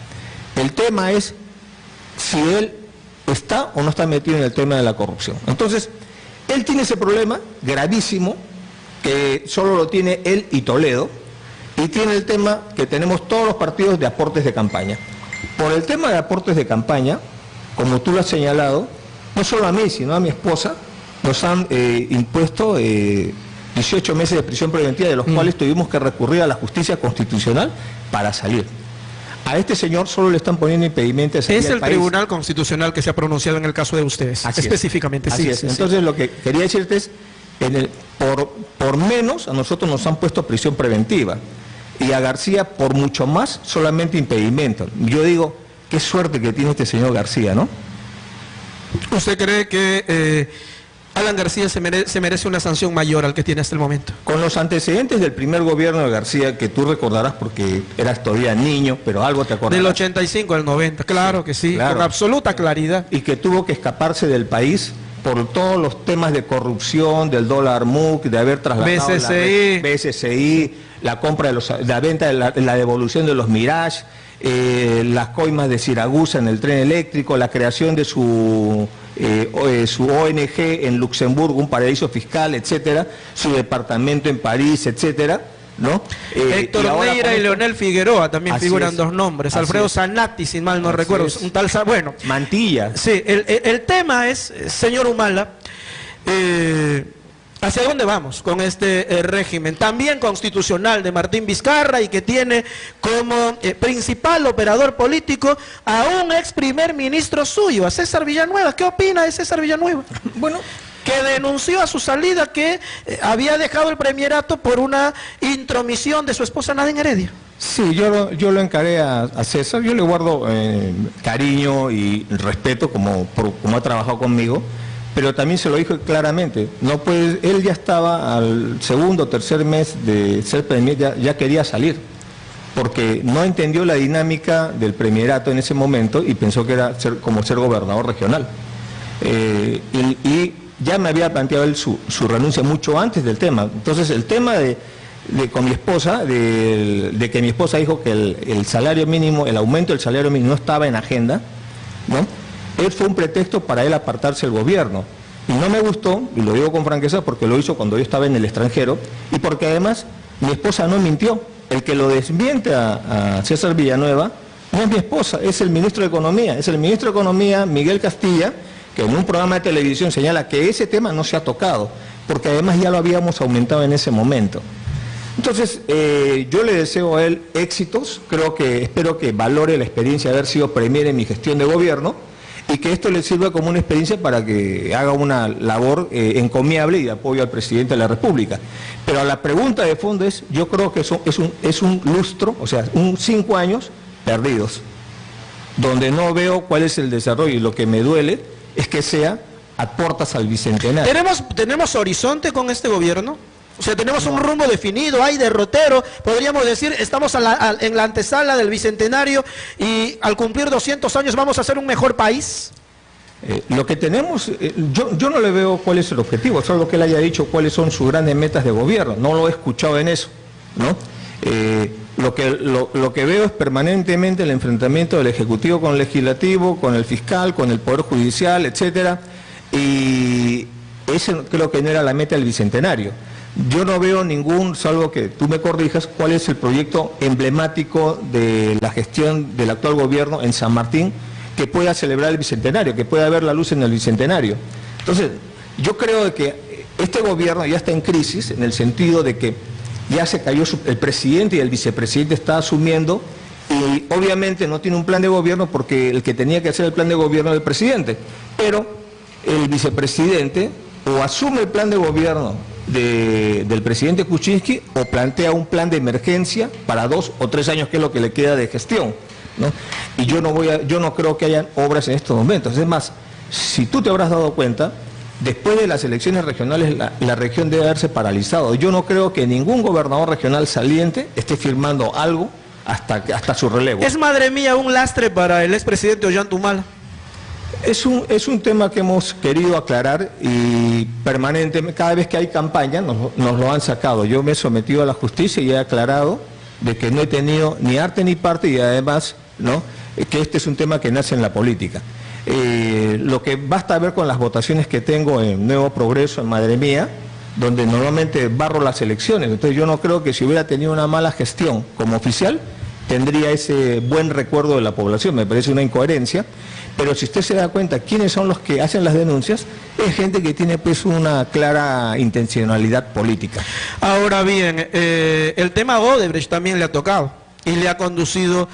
El tema es si él está o no está metido en el tema de la corrupción. Entonces, él tiene ese problema gravísimo, que solo lo tiene él y Toledo, y tiene el tema que tenemos todos los partidos de aportes de campaña. Por el tema de aportes de campaña, como tú lo has señalado, no solo a mí, sino a mi esposa, nos han impuesto 18 meses de prisión preventiva, de los cuales tuvimos que recurrir a la justicia constitucional para salir. A este señor solo le están poniendo impedimento de salir Es del el país. Tribunal Constitucional que se ha pronunciado en el caso de ustedes, Así específicamente. Así es. Entonces, lo que quería decirte es, por menos a nosotros nos han puesto prisión preventiva, y a García por mucho más solamente impedimento. Yo digo, qué suerte que tiene este señor García, ¿no? ¿Usted cree que Alan García se merece una sanción mayor al que tiene hasta el momento. Con los antecedentes del primer gobierno de García, que tú recordarás porque eras todavía niño, pero algo te acordarás. Del 85 al 90, claro que sí, claro, con absoluta claridad. Y que tuvo que escaparse del país por todos los temas de corrupción, del dólar MUC, de haber trasladado BCCI, la compra de la venta, la devolución de los Mirage, las coimas de Siragusa en el tren eléctrico, la creación de su ONG en Luxemburgo, un paraíso fiscal, etcétera, su departamento en París, etcétera, ¿no? Héctor Neira y Leonel Figueroa también figuran dos nombres, Alfredo Zanatti, si mal no recuerdo, un tal, bueno, Mantilla. Sí, el tema es, señor Humala, ¿hacia dónde vamos con este régimen también constitucional de Martín Vizcarra y que tiene como principal operador político a un ex primer ministro suyo, a César Villanueva? ¿Qué opina de César Villanueva? Bueno, que denunció a su salida que había dejado el premierato por una intromisión de su esposa Nadine Heredia. Sí, yo lo encaré a César, yo le guardo cariño y respeto como ha trabajado conmigo, pero también se lo dijo claramente, no puede, él ya estaba al segundo o tercer mes de ser premier, ya quería salir, porque no entendió la dinámica del premierato en ese momento y pensó que era como ser gobernador regional. Y ya me había planteado él su renuncia mucho antes del tema. Entonces el tema con mi esposa, de que mi esposa dijo que el salario mínimo, el aumento del salario mínimo no estaba en agenda, ¿no? Él fue un pretexto para él apartarse del gobierno. Y no me gustó, y lo digo con franqueza, porque lo hizo cuando yo estaba en el extranjero, y porque además mi esposa no mintió. El que lo desmiente a César Villanueva no es mi esposa, es el ministro de Economía. Es el ministro de Economía, Miguel Castilla, que en un programa de televisión señala que ese tema no se ha tocado, porque además ya lo habíamos aumentado en ese momento. Entonces, yo le deseo a él éxitos, espero que valore la experiencia de haber sido premier en mi gestión de gobierno, y que esto le sirva como una experiencia para que haga una labor encomiable y de apoyo al presidente de la República. Pero la pregunta de fondo es, yo creo que eso es un lustro, o sea, 5 años perdidos, donde no veo cuál es el desarrollo, y lo que me duele es que sea a puertas al Bicentenario. ¿Tenemos horizonte con este gobierno? O sea, tenemos un rumbo definido, hay derrotero, podríamos decir, estamos en la antesala del Bicentenario y al cumplir 200 años vamos a ser un mejor país. Lo que tenemos, yo no le veo cuál es el objetivo, solo que él haya dicho cuáles son sus grandes metas de gobierno, no lo he escuchado en eso, ¿no? Lo que veo es permanentemente el enfrentamiento del Ejecutivo con el Legislativo, con el Fiscal, con el Poder Judicial, etcétera, y ese creo que no era la meta del Bicentenario. Yo no veo salvo que tú me corrijas, cuál es el proyecto emblemático de la gestión del actual gobierno en San Martín que pueda celebrar el Bicentenario, que pueda ver la luz en el Bicentenario. Entonces, yo creo que este gobierno ya está en crisis, en el sentido de que ya se cayó el presidente y el vicepresidente está asumiendo, y obviamente no tiene un plan de gobierno porque el que tenía que hacer el plan de gobierno era el presidente, pero el vicepresidente o asume el plan de gobierno del presidente Kuczynski o plantea un plan de emergencia para 2 o 3 años, que es lo que le queda de gestión, ¿no? Y yo no creo que hayan obras en estos momentos. Es más, si tú te habrás dado cuenta, después de las elecciones regionales la región debe haberse paralizado. Yo no creo que ningún gobernador regional saliente esté firmando algo hasta su relevo. ¿Es, madre mía, un lastre para el expresidente Ollanta Humala? Es un tema que hemos querido aclarar y permanentemente, cada vez que hay campaña nos lo han sacado. Yo me he sometido a la justicia y he aclarado de que no he tenido ni arte ni parte, y además, ¿no?, que este es un tema que nace en la política. Lo que basta ver con las votaciones que tengo en Nuevo Progreso, en Madre Mía, donde normalmente barro las elecciones. Entonces yo no creo que si hubiera tenido una mala gestión como oficial, tendría ese buen recuerdo de la población. Me parece una incoherencia. Pero si usted se da cuenta quiénes son los que hacen las denuncias, es gente que tiene pues una clara intencionalidad política. Ahora bien, el tema Odebrecht también le ha tocado y le ha conducido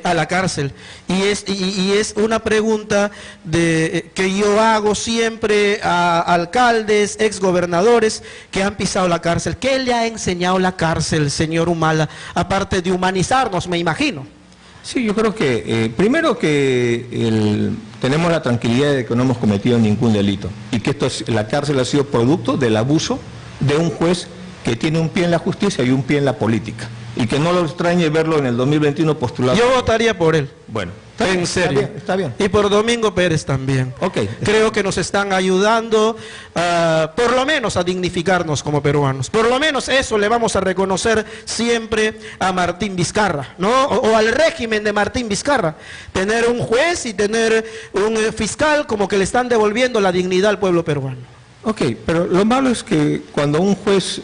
a la cárcel. Y es una pregunta que yo hago siempre a alcaldes, exgobernadores que han pisado la cárcel. ¿Qué le ha enseñado la cárcel, señor Humala? Aparte de humanizarnos, me imagino. Sí, yo creo que, primero que tenemos la tranquilidad de que no hemos cometido ningún delito y que la cárcel ha sido producto del abuso de un juez que tiene un pie en la justicia y un pie en la política. Y que no lo extrañe verlo en el 2021 postulado. Yo votaría por él. Bueno, en serio. Está bien. Y por Domingo Pérez también. Okay. Creo que nos están ayudando por lo menos a dignificarnos como peruanos. Por lo menos eso le vamos a reconocer siempre a Martín Vizcarra, ¿no? O al régimen de Martín Vizcarra. Tener un juez y tener un fiscal como que le están devolviendo la dignidad al pueblo peruano. Ok, pero lo malo es que cuando un juez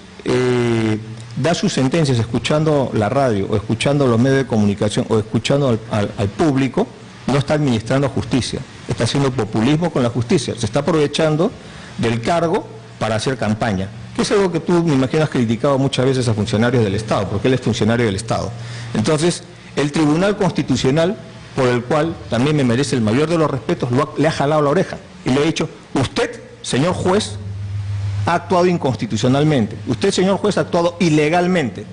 da sus sentencias escuchando la radio o escuchando los medios de comunicación o escuchando al público, no está administrando justicia, está haciendo populismo con la justicia, se está aprovechando del cargo para hacer campaña, que es algo que tú, me imagino, has criticado muchas veces a funcionarios del Estado, porque él es funcionario del Estado. Entonces, el Tribunal Constitucional, por el cual también me merece el mayor de los respetos, le ha jalado la oreja y le ha dicho: usted, señor juez, ha actuado inconstitucionalmente. Usted, señor juez, ha actuado ilegalmente.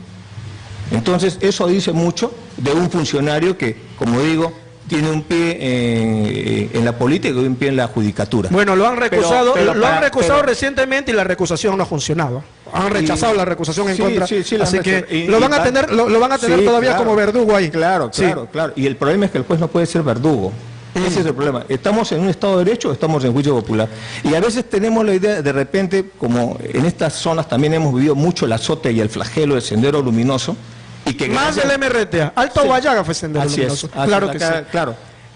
Entonces, eso dice mucho de un funcionario que, como digo, tiene un pie en la política y un pie en la judicatura. Bueno, lo han recusado, recientemente y la recusación no ha funcionado. Han rechazado la recusación en contra. Así que lo van a tener todavía, claro, como verdugo ahí. Claro. Y el problema es que el juez no puede ser verdugo. Ese es el problema. ¿Estamos en un Estado de Derecho o estamos en juicio popular? Y a veces tenemos la idea, de repente, como en estas zonas también hemos vivido mucho el azote y el flagelo del Sendero Luminoso. Y que más del MRTA. Alto Guayaga fue Sendero Luminoso. Claro que sí. Claro.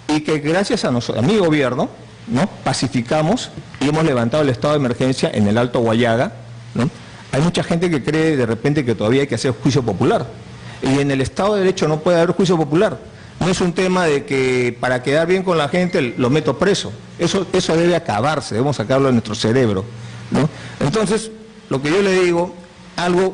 Y que gracias a mi gobierno, ¿no?, pacificamos y hemos levantado el estado de emergencia en el Alto Guayaga, ¿no? Hay mucha gente que cree de repente que todavía hay que hacer juicio popular. Y en el Estado de Derecho no puede haber juicio popular. No es un tema de que para quedar bien con la gente lo meto preso. Eso debe acabarse, debemos sacarlo de nuestro cerebro, ¿no? Entonces, lo que yo le digo,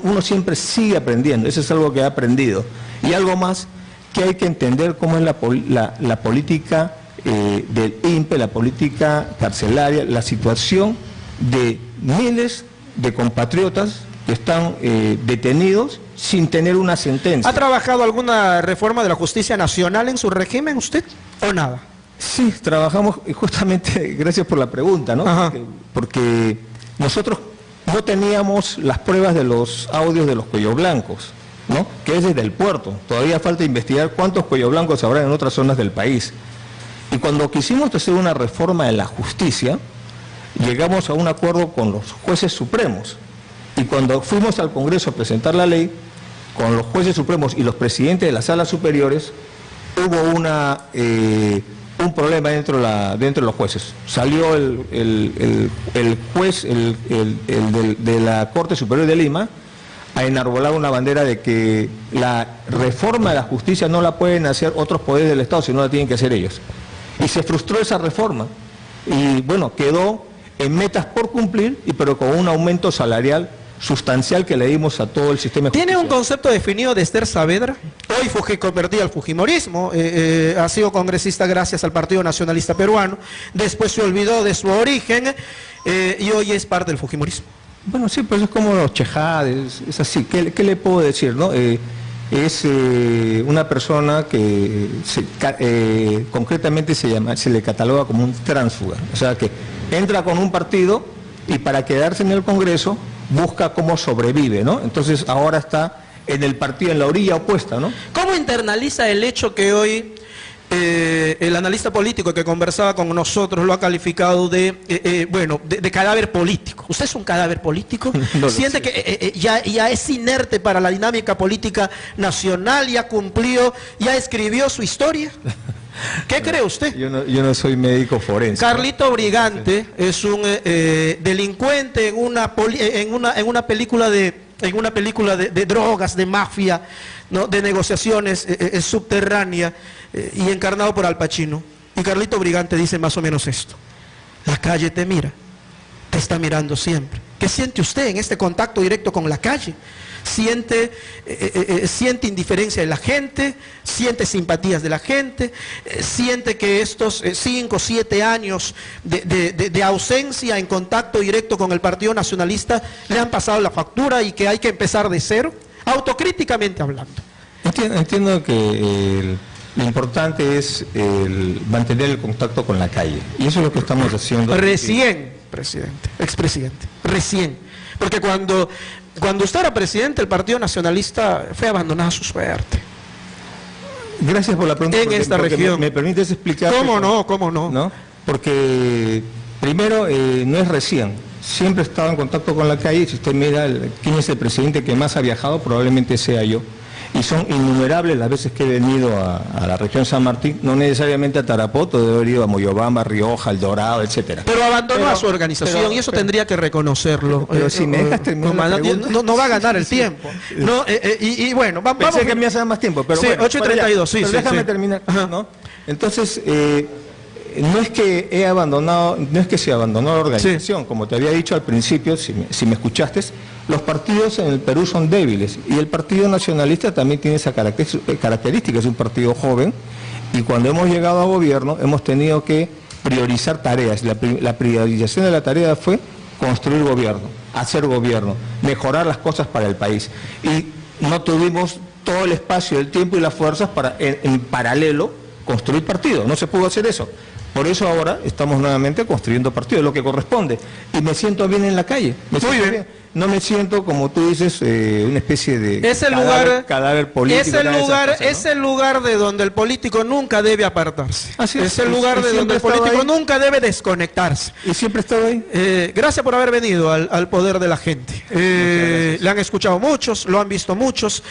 uno siempre sigue aprendiendo, eso es algo que he aprendido. Y algo más, que hay que entender cómo es la política del INPE, la política carcelaria, la situación de miles de compatriotas que están detenidos sin tener una sentencia. ¿Ha trabajado alguna reforma de la justicia nacional en su régimen usted o nada? Sí, trabajamos, justamente, gracias por la pregunta, ¿no? Porque nosotros no teníamos las pruebas de los audios de los cuellos blancos, ¿no?, que es desde el puerto. Todavía falta investigar cuántos cuellos blancos habrá en otras zonas del país. Y cuando quisimos hacer una reforma de la justicia, llegamos a un acuerdo con los jueces supremos. Y cuando fuimos al Congreso a presentar la ley, con los jueces supremos y los presidentes de las salas superiores, hubo un problema dentro de los jueces. Salió el juez de la Corte Superior de Lima a enarbolar una bandera de que la reforma de la justicia no la pueden hacer otros poderes del Estado, sino la tienen que hacer ellos. Y se frustró esa reforma. Y bueno, quedó en metas por cumplir, pero con un aumento salarial sustancial que le dimos a todo el sistema de justicia. ¿Tiene un concepto definido de Esther Saavedra? Hoy convertía al fujimorismo, ha sido congresista gracias al Partido Nacionalista Peruano, después se olvidó de su origen y hoy es parte del fujimorismo. Bueno, sí, pues es como los chejades, es así. ¿Qué le puedo decir, no? Es una persona que concretamente se le cataloga como un tránsfuga, o sea que entra con un partido y para quedarse en el Congreso busca cómo sobrevive, ¿no? Entonces ahora está en el partido, en la orilla opuesta, ¿no? ¿Cómo internaliza el hecho que hoy el analista político que conversaba con nosotros lo ha calificado de cadáver político? ¿Usted es un cadáver político? No ¿Siente que ya es inerte para la dinámica política nacional, ya cumplió, ya escribió su historia? ¿Qué cree usted? Yo no soy médico forense. Carlito Brigante es un delincuente en una película de drogas, de mafia, ¿no?, de negociaciones subterránea, y encarnado por Al Pacino. Y Carlito Brigante dice más o menos esto: la calle te mira, te está mirando siempre. ¿Qué siente usted en este contacto directo con la calle? Siente indiferencia de la gente, siente simpatías de la gente, siente que estos 5 o 7 años de ausencia en contacto directo con el Partido Nacionalista le han pasado la factura y que hay que empezar de cero, autocríticamente hablando. Entiendo que Lo importante es mantener el contacto con la calle. Y eso es lo que estamos haciendo. Recién, presidente, expresidente, recién. Porque cuando usted era presidente, el Partido Nacionalista fue abandonado a su suerte. Gracias por la pregunta. En esta región. ¿Me permites explicar? ¿Cómo no? ¿Cómo no? ¿No? Porque, primero, no es recién. Siempre he estado en contacto con la calle. Si usted mira quién es el presidente que más ha viajado, probablemente sea yo. Y son innumerables las veces que he venido a la región San Martín, no necesariamente a Tarapoto, debo haber ido a Moyobamba, Rioja, El Dorado, etcétera. Pero abandonó a su organización y eso tendría que reconocerlo. Pero si me dejas terminar no va a ganar el tiempo. No, y bueno, vamos. Pensé que me ibas a dar más tiempo, pero sí, bueno. 8:32, sí, pero déjame terminar, ¿no? Entonces, no es que he abandonado, no es que se abandonó la organización, como te había dicho al principio, si me escuchaste, los partidos en el Perú son débiles y el Partido Nacionalista también tiene esa característica, es un partido joven y cuando hemos llegado a gobierno hemos tenido que priorizar tareas. La priorización de la tarea fue construir gobierno, hacer gobierno, mejorar las cosas para el país y no tuvimos todo el espacio, el tiempo y las fuerzas para en paralelo construir partido, no se pudo hacer eso. Por eso ahora estamos nuevamente construyendo partidos, lo que corresponde. Y me siento bien en la calle. Muy bien. No me siento, como tú dices, una especie de cadáver político. Es el lugar de donde el político nunca debe apartarse. Así es el lugar de donde el político nunca debe desconectarse. Y siempre he estado ahí. Gracias por haber venido al poder de la gente. Le han escuchado muchos, lo han visto muchos.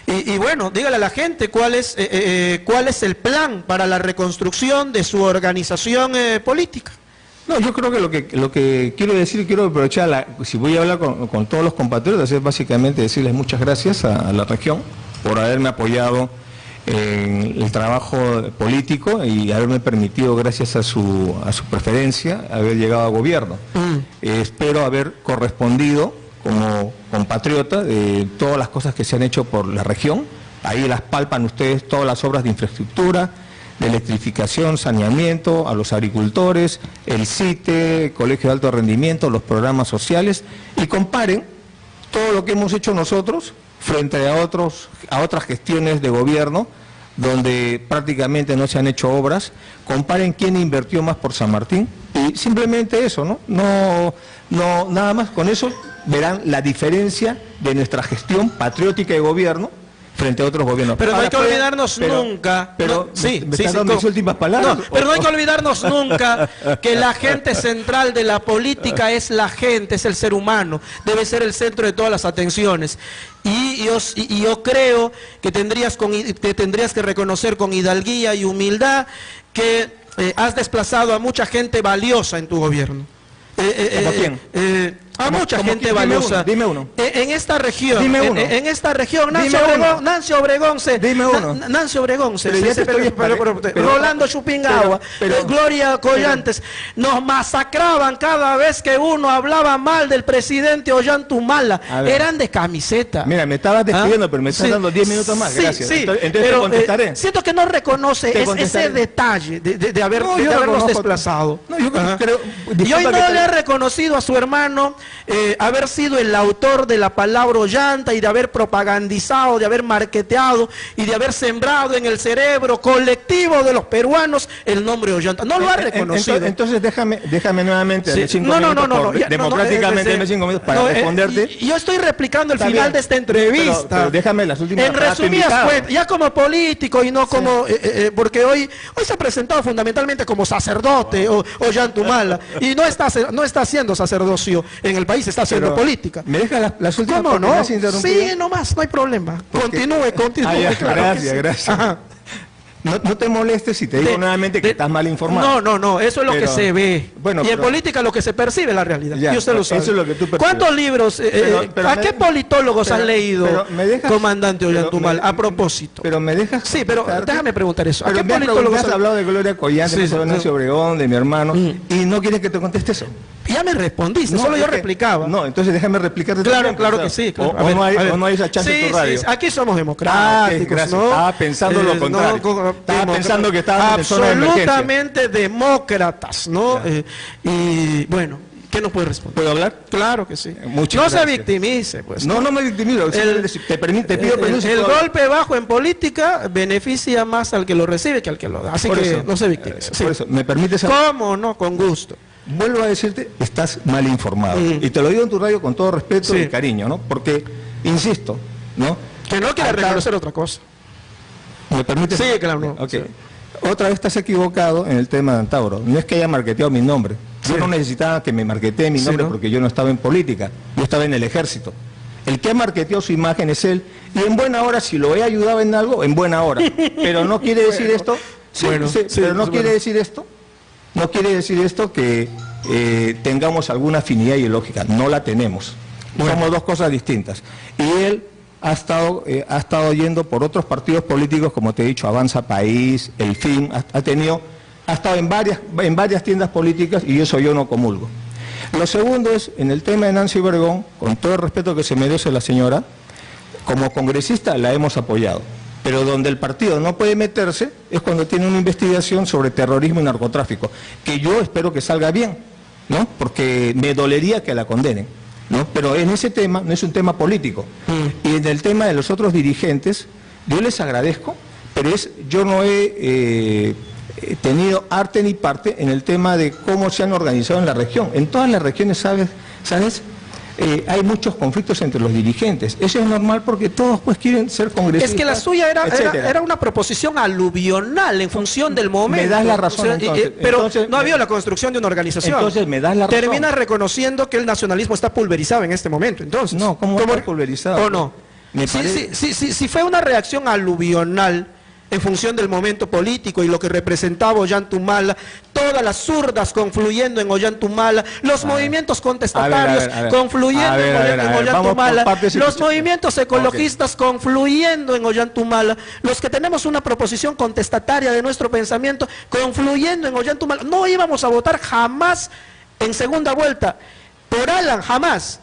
Y bueno, dígale a la gente cuál es el plan para la reconstrucción de su organización política. No, yo creo que lo que quiero decir, quiero aprovechar, si voy a hablar con todos los compatriotas, es básicamente decirles muchas gracias a la región por haberme apoyado en el trabajo político y haberme permitido, gracias a su preferencia, haber llegado a gobierno. Espero haber correspondido como compatriota de todas las cosas que se han hecho por la región. Ahí las palpan ustedes todas las obras de infraestructura, de electrificación, saneamiento, a los agricultores, el CITE, Colegio de Alto Rendimiento, los programas sociales, y comparen todo lo que hemos hecho nosotros frente a otras gestiones de gobierno donde prácticamente no se han hecho obras. Comparen quién invirtió más por San Martín y simplemente eso, ¿no? No, nada más. Con eso verán la diferencia de nuestra gestión patriótica de gobierno frente a otros gobiernos. Pero no hay que olvidarnos nunca. Pero mis últimas palabras. No, pero no hay que olvidarnos nunca que la gente central de la política es la gente, es el ser humano. Debe ser el centro de todas las atenciones. Y yo creo que tendrías que reconocer con hidalguía y humildad que has desplazado a mucha gente valiosa en tu gobierno. ¿Como quién? A mucha gente valiosa. Dime uno. En esta región. Dime uno. En esta región. Nancy Obregón. Dime uno. Nancy Obregón. Pero Rolando Chupingagua. Gloria Collantes. Nos masacraban cada vez que uno hablaba mal del presidente Ollantumala. Eran de camiseta. Mira, me estabas despidiendo, pero me estás dando 10 minutos más. Gracias. Entonces te contestaré. Siento que no reconoce ese detalle de habernos desplazado. No, yo creo. Y hoy no le ha reconocido a su hermano haber sido el autor de la palabra Ollanta y de haber propagandizado, de haber marketeado y de haber sembrado en el cerebro colectivo de los peruanos el nombre Ollanta. No lo ha reconocido. Entonces déjame nuevamente sí. 5 minutos democráticamente no, 5 minutos para responderte. Yo estoy replicando el final de esta entrevista. Pero déjame las últimas. En resumidas cuentas, ya como político y no como porque hoy se ha presentado fundamentalmente como sacerdote Ollantumala y no está haciendo sacerdocio en el país, está haciendo política. ¿Me dejas las últimas? ¿Cómo no? Sí, nomás, no hay problema. Continúe. Gracias. Ajá. No te molestes si te digo nuevamente que estás mal informado. No, eso es lo que se ve. Bueno, y en política lo que se percibe es la realidad. Ya, y usted lo sabe. Eso es lo que tú percibes. ¿Cuántos libros, a qué politólogos has leído, comandante Ollantumala, a propósito? Pero me dejas... Sí, pero déjame preguntar eso. ¿A qué politólogos has hablado de Gloria Collantes, de Nancy Obregón, de mi hermano, y no quieres que te conteste eso? Ya me respondiste, solo yo replicaba. No, entonces déjame replicarte. Claro que sí. O no hay esa chance en tu radio. Sí, aquí somos democráticos, ¿no? Estaba pensando lo contrario. Estaba pensando que estábamos en zona de emergencia. Absolutamente demócratas, ¿no? Y bueno, ¿Qué nos puede responder? ¿Puedo hablar? Claro que sí. Muchas no gracias. se victimice, pues. No, no me victimizo. Te pido permiso. El golpe bajo en política beneficia más al que lo recibe que al que lo da. Así Por que eso, no se victimice. Sí. Por eso, ¿me permites? ¿Cómo no? Con gusto. Vuelvo a decirte, estás mal informado. Y te lo digo en tu radio con todo respeto Sí. y cariño, ¿no? Porque, insisto, ¿no? Que no quiera Acá- reconocer otra cosa. ¿Me permites? Sí, claro, no. Ok. Sí. Otra vez estás equivocado en el tema de Antauro. No es que haya marketeado mi nombre. Yo Sí. no necesitaba que me marketee mi Sí, nombre ¿no? porque yo no estaba en política. Yo estaba en el ejército. El que ha marketeado su imagen es él. Y en buena hora, si lo he ayudado en algo, en buena hora. Pero no quiere decir esto. Sí, Bueno, sí, sí, pero no es quiere bueno. decir esto. No quiere decir esto que tengamos alguna afinidad ideológica. No la tenemos. Bueno. Somos dos cosas distintas. Y él ha estado yendo por otros partidos políticos, como te he dicho, Avanza País, El Fin, ha estado en varias tiendas políticas y eso yo no comulgo. Lo segundo es, en el tema de Nancy Obregón, con todo el respeto que se merece la señora, como congresista la hemos apoyado. Pero donde el partido no puede meterse es cuando tiene una investigación sobre terrorismo y narcotráfico, que yo espero que salga bien, ¿no? Porque me dolería que la condenen, ¿no? Pero en ese tema no es un tema político. Y en el tema de los otros dirigentes, yo les agradezco, pero yo no he tenido arte ni parte en el tema de cómo se han organizado en la región. En todas las regiones, ¿sabes? Hay muchos conflictos entre los dirigentes. Eso es normal porque todos pues quieren ser congresistas. Es que la suya etcétera. era una proposición aluvional en función del momento. Me das la razón, entonces. Pero Entonces, no había la construcción de una organización. Entonces me das la razón. Termina reconociendo que el nacionalismo está pulverizado en este momento. Entonces, No, ¿cómo está pulverizado? ¿O no? Me parece- Si fue una reacción aluvional en función del momento político y lo que representaba Ollantumala, todas las zurdas confluyendo en Ollantumala, los movimientos contestatarios a ver. confluyendo en Vamos por Ollantumala, partes y los escucha. movimientos ecologistas confluyendo en Ollantumala, los que tenemos una proposición contestataria de nuestro pensamiento confluyendo en Ollantumala. No íbamos a votar jamás en segunda vuelta por Alan, jamás.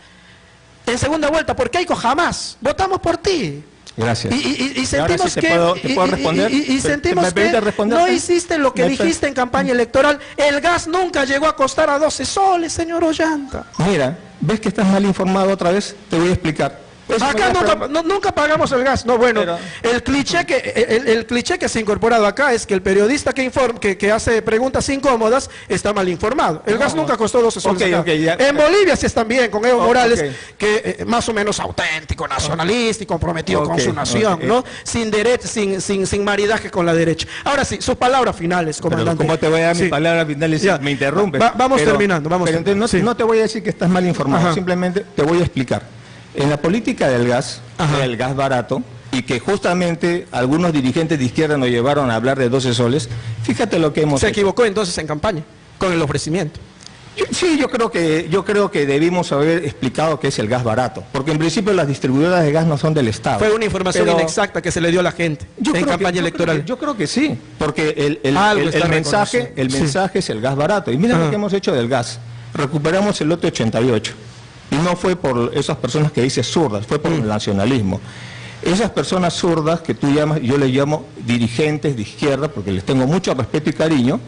En segunda vuelta, por Keiko, jamás. Votamos por ti. Gracias. Y Y ahora sentimos sí que te puedo responder. y sentimos ¿Me permite que responderte? no hiciste lo que ¿Me dijiste en campaña electoral. El gas nunca llegó a costar a 12 soles, señor Ollanta. Mira, ¿ves que estás mal informado otra vez? Te voy a explicar. Eso Acá no es- nunca pagamos el gas. No, bueno, Pero- el cliché que se ha incorporado acá es que el periodista que hace preguntas incómodas está mal informado. El gas nunca costó 12 soles. Ok, acá. ok, ya. En Bolivia sí están bien, con Evo Morales, ok. que más o menos auténtico, nacionalista y comprometido con Ok, su nación, ok. ¿no? Sin maridaje con la derecha. Ahora sí, sus palabras finales, Pero comandante. ¿cómo te voy a dar Sí. mi palabra final y Ya. me interrumpes? Vamos terminando, vamos pero terminando. entonces Sí. no te voy a decir que estás mal informado, Ajá. simplemente te voy a explicar. En la política del gas, Ajá. el gas barato, y que justamente algunos dirigentes de izquierda nos llevaron a hablar de 12 soles, fíjate lo que hemos Se hecho. equivocó entonces en campaña, con el ofrecimiento. Sí, yo creo que debimos haber explicado qué es el gas barato, porque en principio las distribuidoras de gas no son del Estado. Fue una información Pero inexacta que se le dio a la gente en campaña electoral. Yo creo que sí, porque Algo está el mensaje reconocido. es el gas barato. Y mira Ajá. lo que hemos hecho del gas. Recuperamos el lote 88. Y no fue por esas personas que dices zurdas, fue por el nacionalismo. Esas personas zurdas que tú llamas, yo les llamo dirigentes de izquierda, porque les tengo mucho respeto y cariño,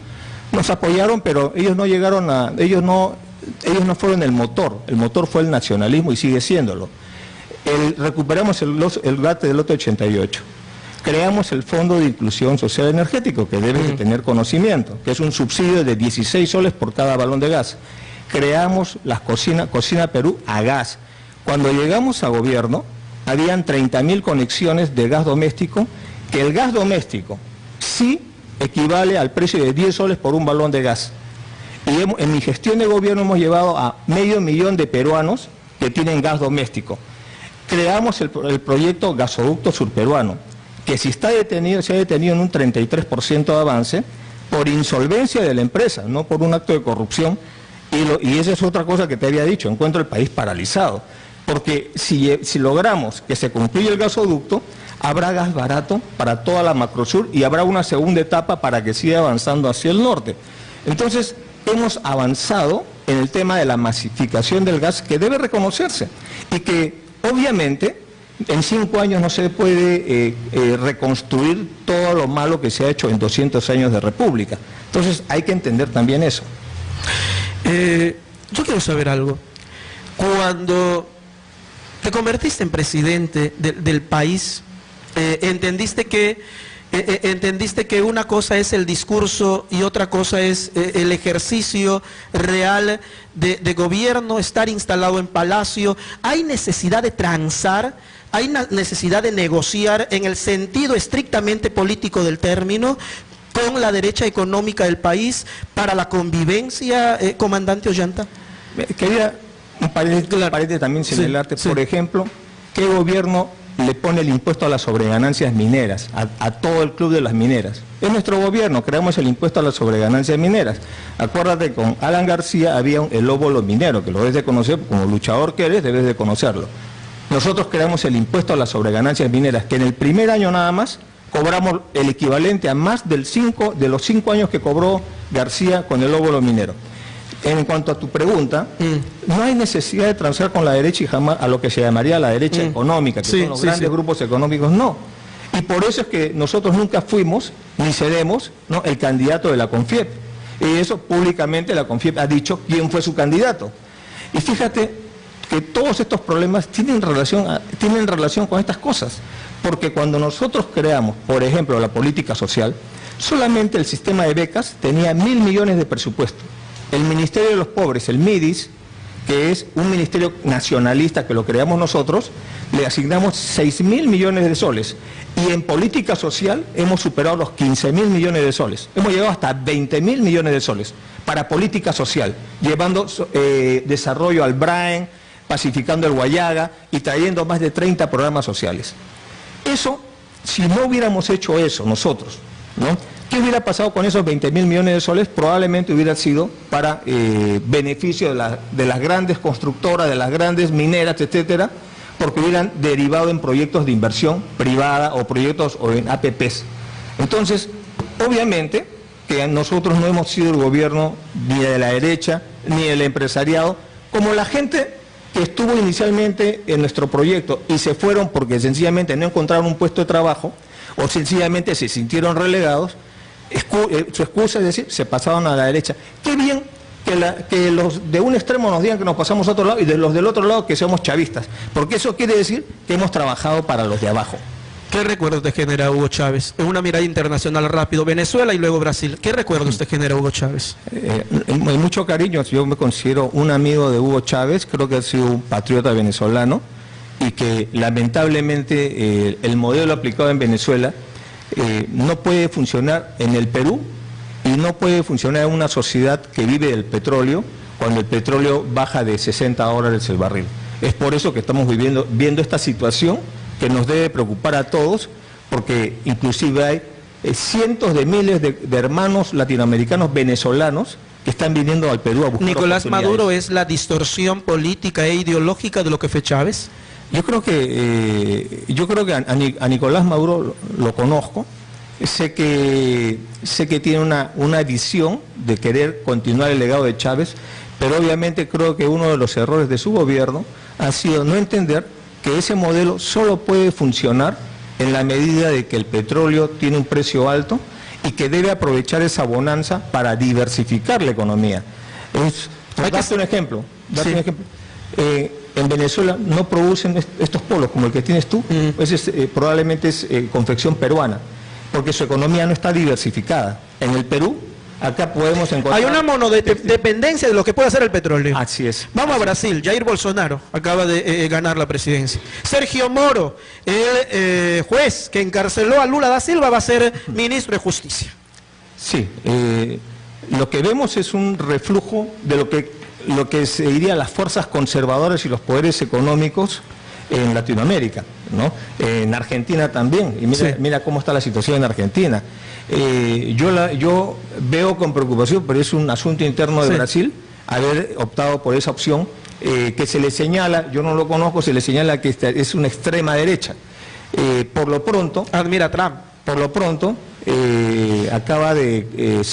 nos apoyaron, pero ellos no llegaron a, ellos no fueron el motor fue el nacionalismo y sigue siéndolo. Recuperamos el lote del lote 88. Creamos el Fondo de Inclusión Social Energético, que debes de tener conocimiento, que es un subsidio de 16 soles por cada balón de gas. Creamos las Cocina Perú a gas. Cuando llegamos a gobierno, habían 30.000 conexiones de gas doméstico, que el gas doméstico sí equivale al precio de 10 soles por un balón de gas. Y en mi gestión de gobierno hemos llevado a 500.000 de peruanos que tienen gas doméstico. Creamos el proyecto Gasoducto Surperuano, que se ha detenido en un 33% de avance por insolvencia de la empresa, no por un acto de corrupción. Y esa es otra cosa que te había dicho, encuentro el país paralizado. Porque si logramos que se concluya el gasoducto, habrá gas barato para toda la Macrosur y habrá una segunda etapa para que siga avanzando hacia el norte. Entonces, hemos avanzado en el tema de la masificación del gas, que debe reconocerse y que obviamente en 5 años no se puede reconstruir todo lo malo que se ha hecho en 200 años de república. Entonces hay que entender también eso. yo quiero saber algo. Cuando te convertiste en presidente del país, entendiste que una cosa es el discurso y otra cosa es el ejercicio real de gobierno, estar instalado en palacio. ¿Hay necesidad de transar? ¿Hay necesidad de negociar en el sentido estrictamente político del término con la derecha económica del país para la convivencia, comandante Ollanta? Quería un paréntesis también señalarte, sí, por ejemplo, ¿qué gobierno le pone el impuesto a las sobreganancias mineras, a todo el club de las mineras? Es nuestro gobierno, creamos el impuesto a las sobreganancias mineras. Acuérdate, con Alan García había el óvulo minero, que lo debes de conocer, como luchador que eres, debes de conocerlo. Nosotros creamos el impuesto a las sobreganancias mineras, que en el primer año nada más cobramos el equivalente a más de los 5 años que cobró García con el óvulo minero. En cuanto a tu pregunta, no hay necesidad de transar con la derecha y jamás a lo que se llamaría la derecha económica, que son los grandes grupos económicos, no. Y por eso es que nosotros nunca fuimos, ni seremos, ¿no?, el candidato de la CONFIEP. Y eso públicamente la CONFIEP ha dicho quién fue su candidato. Y fíjate que todos estos problemas tienen relación con estas cosas. Porque cuando nosotros creamos, por ejemplo, la política social, solamente el sistema de becas tenía 1.000 millones de presupuesto. El Ministerio de los Pobres, el MIDIS, que es un ministerio nacionalista que lo creamos nosotros, le asignamos 6.000 millones de soles. Y en política social hemos superado los 15.000 millones de soles. Hemos llegado hasta 20.000 millones de soles para política social, llevando desarrollo al Braen, pacificando el Guayaga y trayendo más de 30 programas sociales. Eso, si no hubiéramos hecho eso nosotros, ¿no?, ¿qué hubiera pasado con esos 20.000 millones de soles? Probablemente hubiera sido para beneficio de las grandes constructoras, de las grandes mineras, etcétera, porque hubieran derivado en proyectos de inversión privada o proyectos o en APPs. Entonces, obviamente que nosotros no hemos sido el gobierno ni de la derecha ni del empresariado, como la gente que estuvo inicialmente en nuestro proyecto y se fueron porque sencillamente no encontraron un puesto de trabajo o sencillamente se sintieron relegados. Su excusa es decir, se pasaron a la derecha. Qué bien que los de un extremo nos digan que nos pasamos a otro lado y de los del otro lado que somos chavistas, porque eso quiere decir que hemos trabajado para los de abajo. ¿Qué recuerdos te genera Hugo Chávez? En una mirada internacional rápido, Venezuela y luego Brasil. ¿Qué recuerdos te genera Hugo Chávez? En mucho cariño, yo me considero un amigo de Hugo Chávez, creo que ha sido un patriota venezolano y que lamentablemente el modelo aplicado en Venezuela no puede funcionar en el Perú y no puede funcionar en una sociedad que vive del petróleo cuando el petróleo baja de 60 dólares el barril. Es por eso que estamos viendo esta situación que nos debe preocupar a todos, porque inclusive hay cientos de miles de hermanos latinoamericanos venezolanos que están viniendo al Perú a buscar ¿Nicolás Maduro es la distorsión política e ideológica de lo que fue Chávez? Yo creo que a Nicolás Maduro lo conozco, sé que tiene una visión de querer continuar el legado de Chávez, pero obviamente creo que uno de los errores de su gobierno ha sido no entender que ese modelo solo puede funcionar en la medida de que el petróleo tiene un precio alto y que debe aprovechar esa bonanza para diversificar la economía. Darte un ejemplo. En Venezuela no producen estos polos como el que tienes tú, probablemente es confección peruana, porque su economía no está diversificada. En el Perú, acá podemos encontrar... Hay una monodependencia de lo que puede hacer el petróleo. Así es. Vamos a Brasil. Jair Bolsonaro acaba de ganar la presidencia. Sergio Moro, el juez que encarceló a Lula da Silva, va a ser ministro de Justicia. Sí. Lo que vemos es un reflujo de lo que se diría las fuerzas conservadoras y los poderes económicos en Latinoamérica, ¿no? En Argentina también, y mira cómo está la situación en Argentina. Yo veo con preocupación, pero es un asunto interno de Brasil, haber optado por esa opción, que se le señala, yo no lo conozco, se le señala que es una extrema derecha. Por lo pronto... Admira Trump. Por lo pronto, acaba de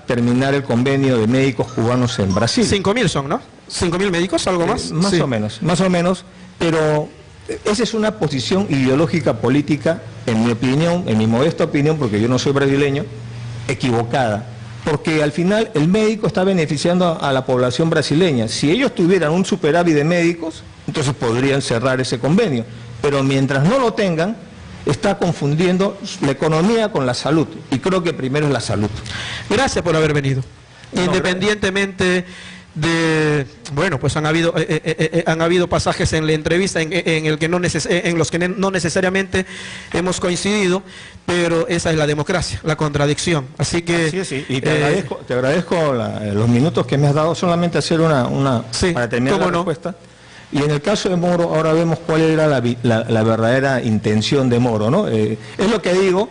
terminar el convenio de médicos cubanos en Brasil. 5.000 son, ¿no? 5.000 médicos, algo más. Más o menos, pero esa es una posición ideológica política, en mi opinión, en mi modesta opinión, porque yo no soy brasileño, equivocada, porque al final el médico está beneficiando a la población brasileña. Si ellos tuvieran un superávit de médicos, entonces podrían cerrar ese convenio, pero mientras no lo tengan, está confundiendo la economía con la salud, y creo que primero es la salud. Gracias por haber venido. No, Independientemente de, bueno, pues han habido pasajes en la entrevista en los que no necesariamente hemos coincidido, pero esa es la democracia, la contradicción. Así que así es, y te agradezco los minutos que me has dado, solamente hacer sí, para terminar la respuesta. Y en el caso de Moro, ahora vemos cuál era la verdadera intención de Moro, ¿no? Es lo que digo,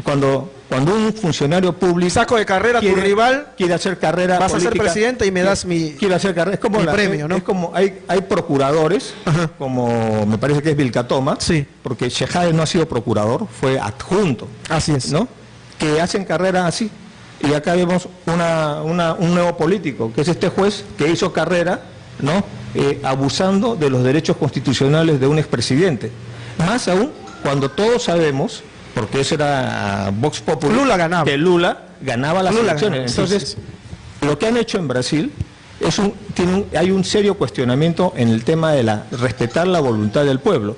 cuando un funcionario público... Saco de carrera tu rival, quiere hacer carrera vas política, a ser presidente y me das mi, quiere hacer carrera, es como mi premio, ¿no? Es como hay procuradores, como me parece que es Vilcatoma, sí, porque Shehadeh no ha sido procurador, fue adjunto. Así es, ¿no? Que hacen carrera así. Y acá vemos un nuevo político, que es este juez que hizo carrera, ¿no? Abusando de los derechos constitucionales de un expresidente. Más aún cuando todos sabemos, porque eso era Vox Populi, Lula ganaba. que Lula ganaba las elecciones. Ganaba. Entonces, sí, sí. Lo que han hecho en Brasil hay un serio cuestionamiento en el tema de respetar la voluntad del pueblo.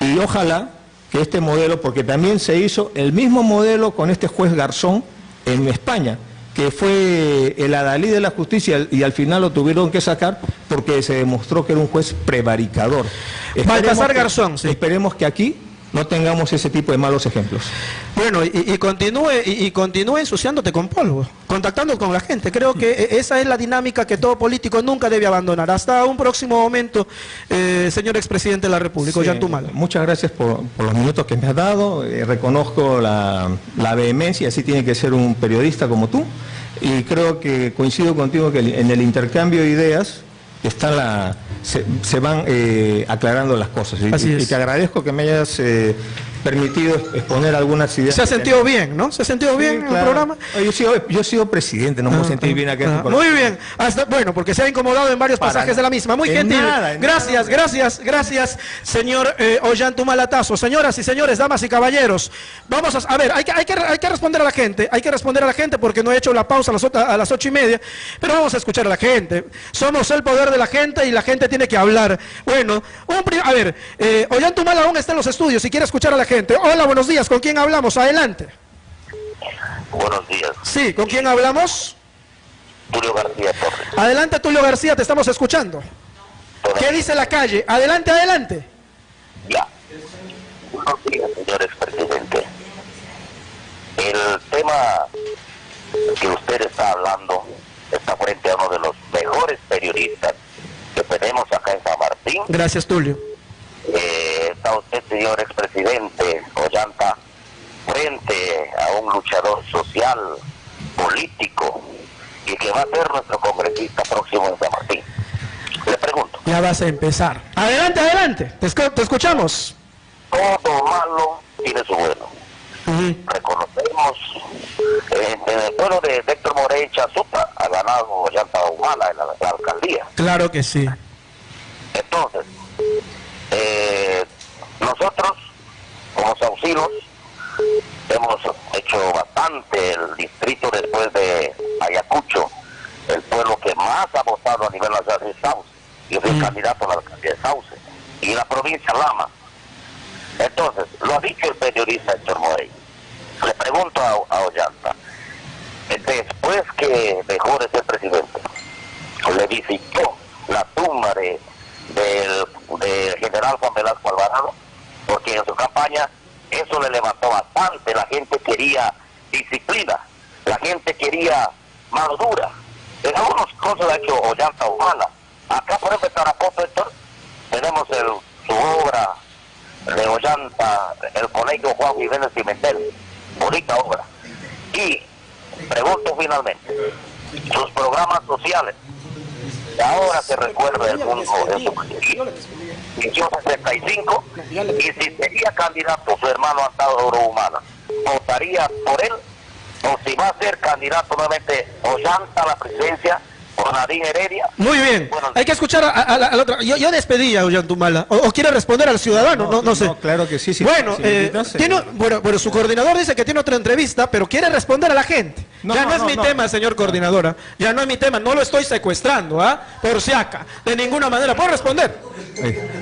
Y ojalá que este modelo, porque también se hizo el mismo modelo con este juez Garzón en España, que fue el adalid de la justicia, y al final lo tuvieron que sacar porque se demostró que era un juez prevaricador. Baltasar Garzón, sí. Esperemos que aquí no tengamos ese tipo de malos ejemplos. Bueno, y continúe ensuciándote con polvo, contactando con la gente. Creo que esa es la dinámica que todo político nunca debe abandonar. Hasta un próximo momento, señor expresidente de la República, Ollantumala. Muchas gracias por los minutos que me has dado. Reconozco la vehemencia, así tiene que ser un periodista como tú. Y creo que coincido contigo que en el intercambio de ideas se van aclarando las cosas. Y te agradezco que me hayas permitido exponer algunas ideas. ¿Se ha sentido bien, no? ¿Se ha sentido bien en el programa? Yo he sido presidente, no me puedo sentir bien acá. Muy bien. Bueno, porque se ha incomodado en varios pasajes de la misma. Muy gentil. Gracias, señor Ollantumala Tasso. Señoras y señores, damas y caballeros, vamos a ver, hay que responder a la gente. Hay que responder a la gente porque no he hecho la pausa a las 8:30, pero vamos a escuchar a la gente. Somos el poder de la gente y la gente tiene que hablar. Bueno, Ollantumala aún está en los estudios y quiere escuchar a la gente. Hola, buenos días. ¿Con quién hablamos? Adelante. Buenos días. Sí, ¿con quién hablamos? Tulio García Torres. Adelante, Tulio García, te estamos escuchando. ¿Qué dice la calle? Adelante, adelante. Ya. Buenos días, señor expresidente. El tema que usted está hablando está frente a uno de los mejores periodistas que tenemos acá en San Martín. Gracias, Tulio. Está usted, señor expresidente Ollanta, frente a un luchador social, político, y que va a ser nuestro congresista próximo en San Martín. Le pregunto. Ya vas a empezar. Adelante, adelante. Te escuchamos. Todo malo tiene su bueno. Reconocemos, en el pueblo de Héctor Morey Chazupa ha ganado Ollanta Humala en la alcaldía. Claro que sí. Entonces, nosotros, como saucinos, hemos hecho bastante. El distrito después de Ayacucho, el pueblo que más ha votado a nivel nacional es Sauce. Yo soy candidato a la alcaldía de Sauce. Y la provincia Lama. Entonces, lo ha dicho el periodista Héctor Morey. Le pregunto a Ollanta, después que dejó de ser presidente, le visitó la tumba del general Juan Velasco Alvarado, porque en su campaña eso le levantó bastante. La gente quería disciplina, la gente quería mano dura. En algunas cosas ha hecho Ollanta Humala. Acá, por ejemplo, en Tarapoto, Héctor, tenemos su obra de Ollanta, el colegio Juan Jiménez Pimentel, bonita obra. Y pregunto finalmente, sus programas sociales, ahora se recuerda el mundo de su partido. Yo 65, y si sería candidato su hermano Antauro Humala, ¿votaría por él? O si va a ser candidato nuevamente Ollanta a la presidencia, Nadine Heredia. Muy bien. Bueno, Hay que escuchar a la otra. Yo despedí a Ollantumala. ¿O quiere responder al ciudadano? No sé. No, claro que sí. Bueno, si me invitas, bueno, su coordinador dice que tiene otra entrevista, pero quiere responder a la gente. No es mi tema, señor coordinadora. Ya no es mi tema. No lo estoy secuestrando, ¿ah? Por si acá. De ninguna manera. ¿Puedo responder?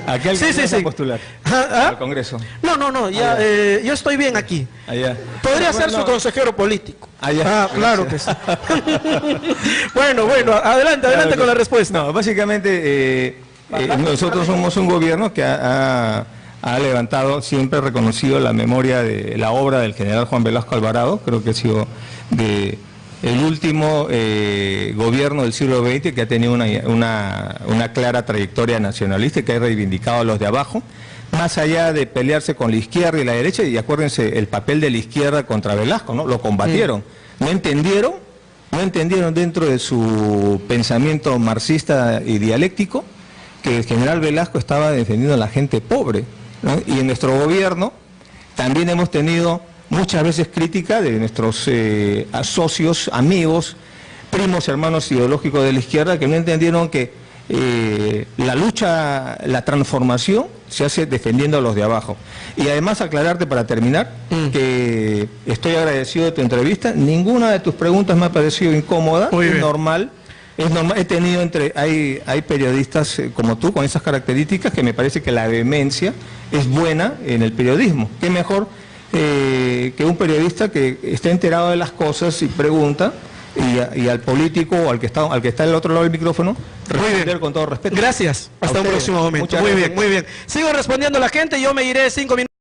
Aquí al Congreso sí. postular. Al Congreso. No. Ya, yo estoy bien aquí. Allá. Podría ser su consejero político. Allá. Claro que sí. Bueno, adelante Claro con la respuesta. No, básicamente nosotros somos un gobierno que ha levantado, siempre reconocido la memoria de la obra del general Juan Velasco Alvarado. Creo que ha sido el último gobierno del siglo XX que ha tenido una clara trayectoria nacionalista y que ha reivindicado a los de abajo, más allá de pelearse con la izquierda y la derecha. Y acuérdense el papel de la izquierda contra Velasco, ¿no? Lo combatieron, no entendieron dentro de su pensamiento marxista y dialéctico que el general Velasco estaba defendiendo a la gente pobre, ¿no? Y en nuestro gobierno también hemos tenido muchas veces crítica de nuestros socios, amigos, primos, hermanos ideológicos de la izquierda, que no entendieron que la lucha, la transformación se hace defendiendo a los de abajo. Y además aclararte para terminar que estoy agradecido de tu entrevista. Ninguna de tus preguntas me ha parecido incómoda. Es normal. He tenido hay periodistas como tú con esas características que me parece que la vehemencia es buena en el periodismo. ¿Qué mejor que un periodista que esté enterado de las cosas y pregunta? Y al político o al que está al otro lado del micrófono, responder con todo respeto. Gracias. Hasta un próximo momento. Muy bien. Sigo respondiendo a la gente. Yo me iré 5 minutos.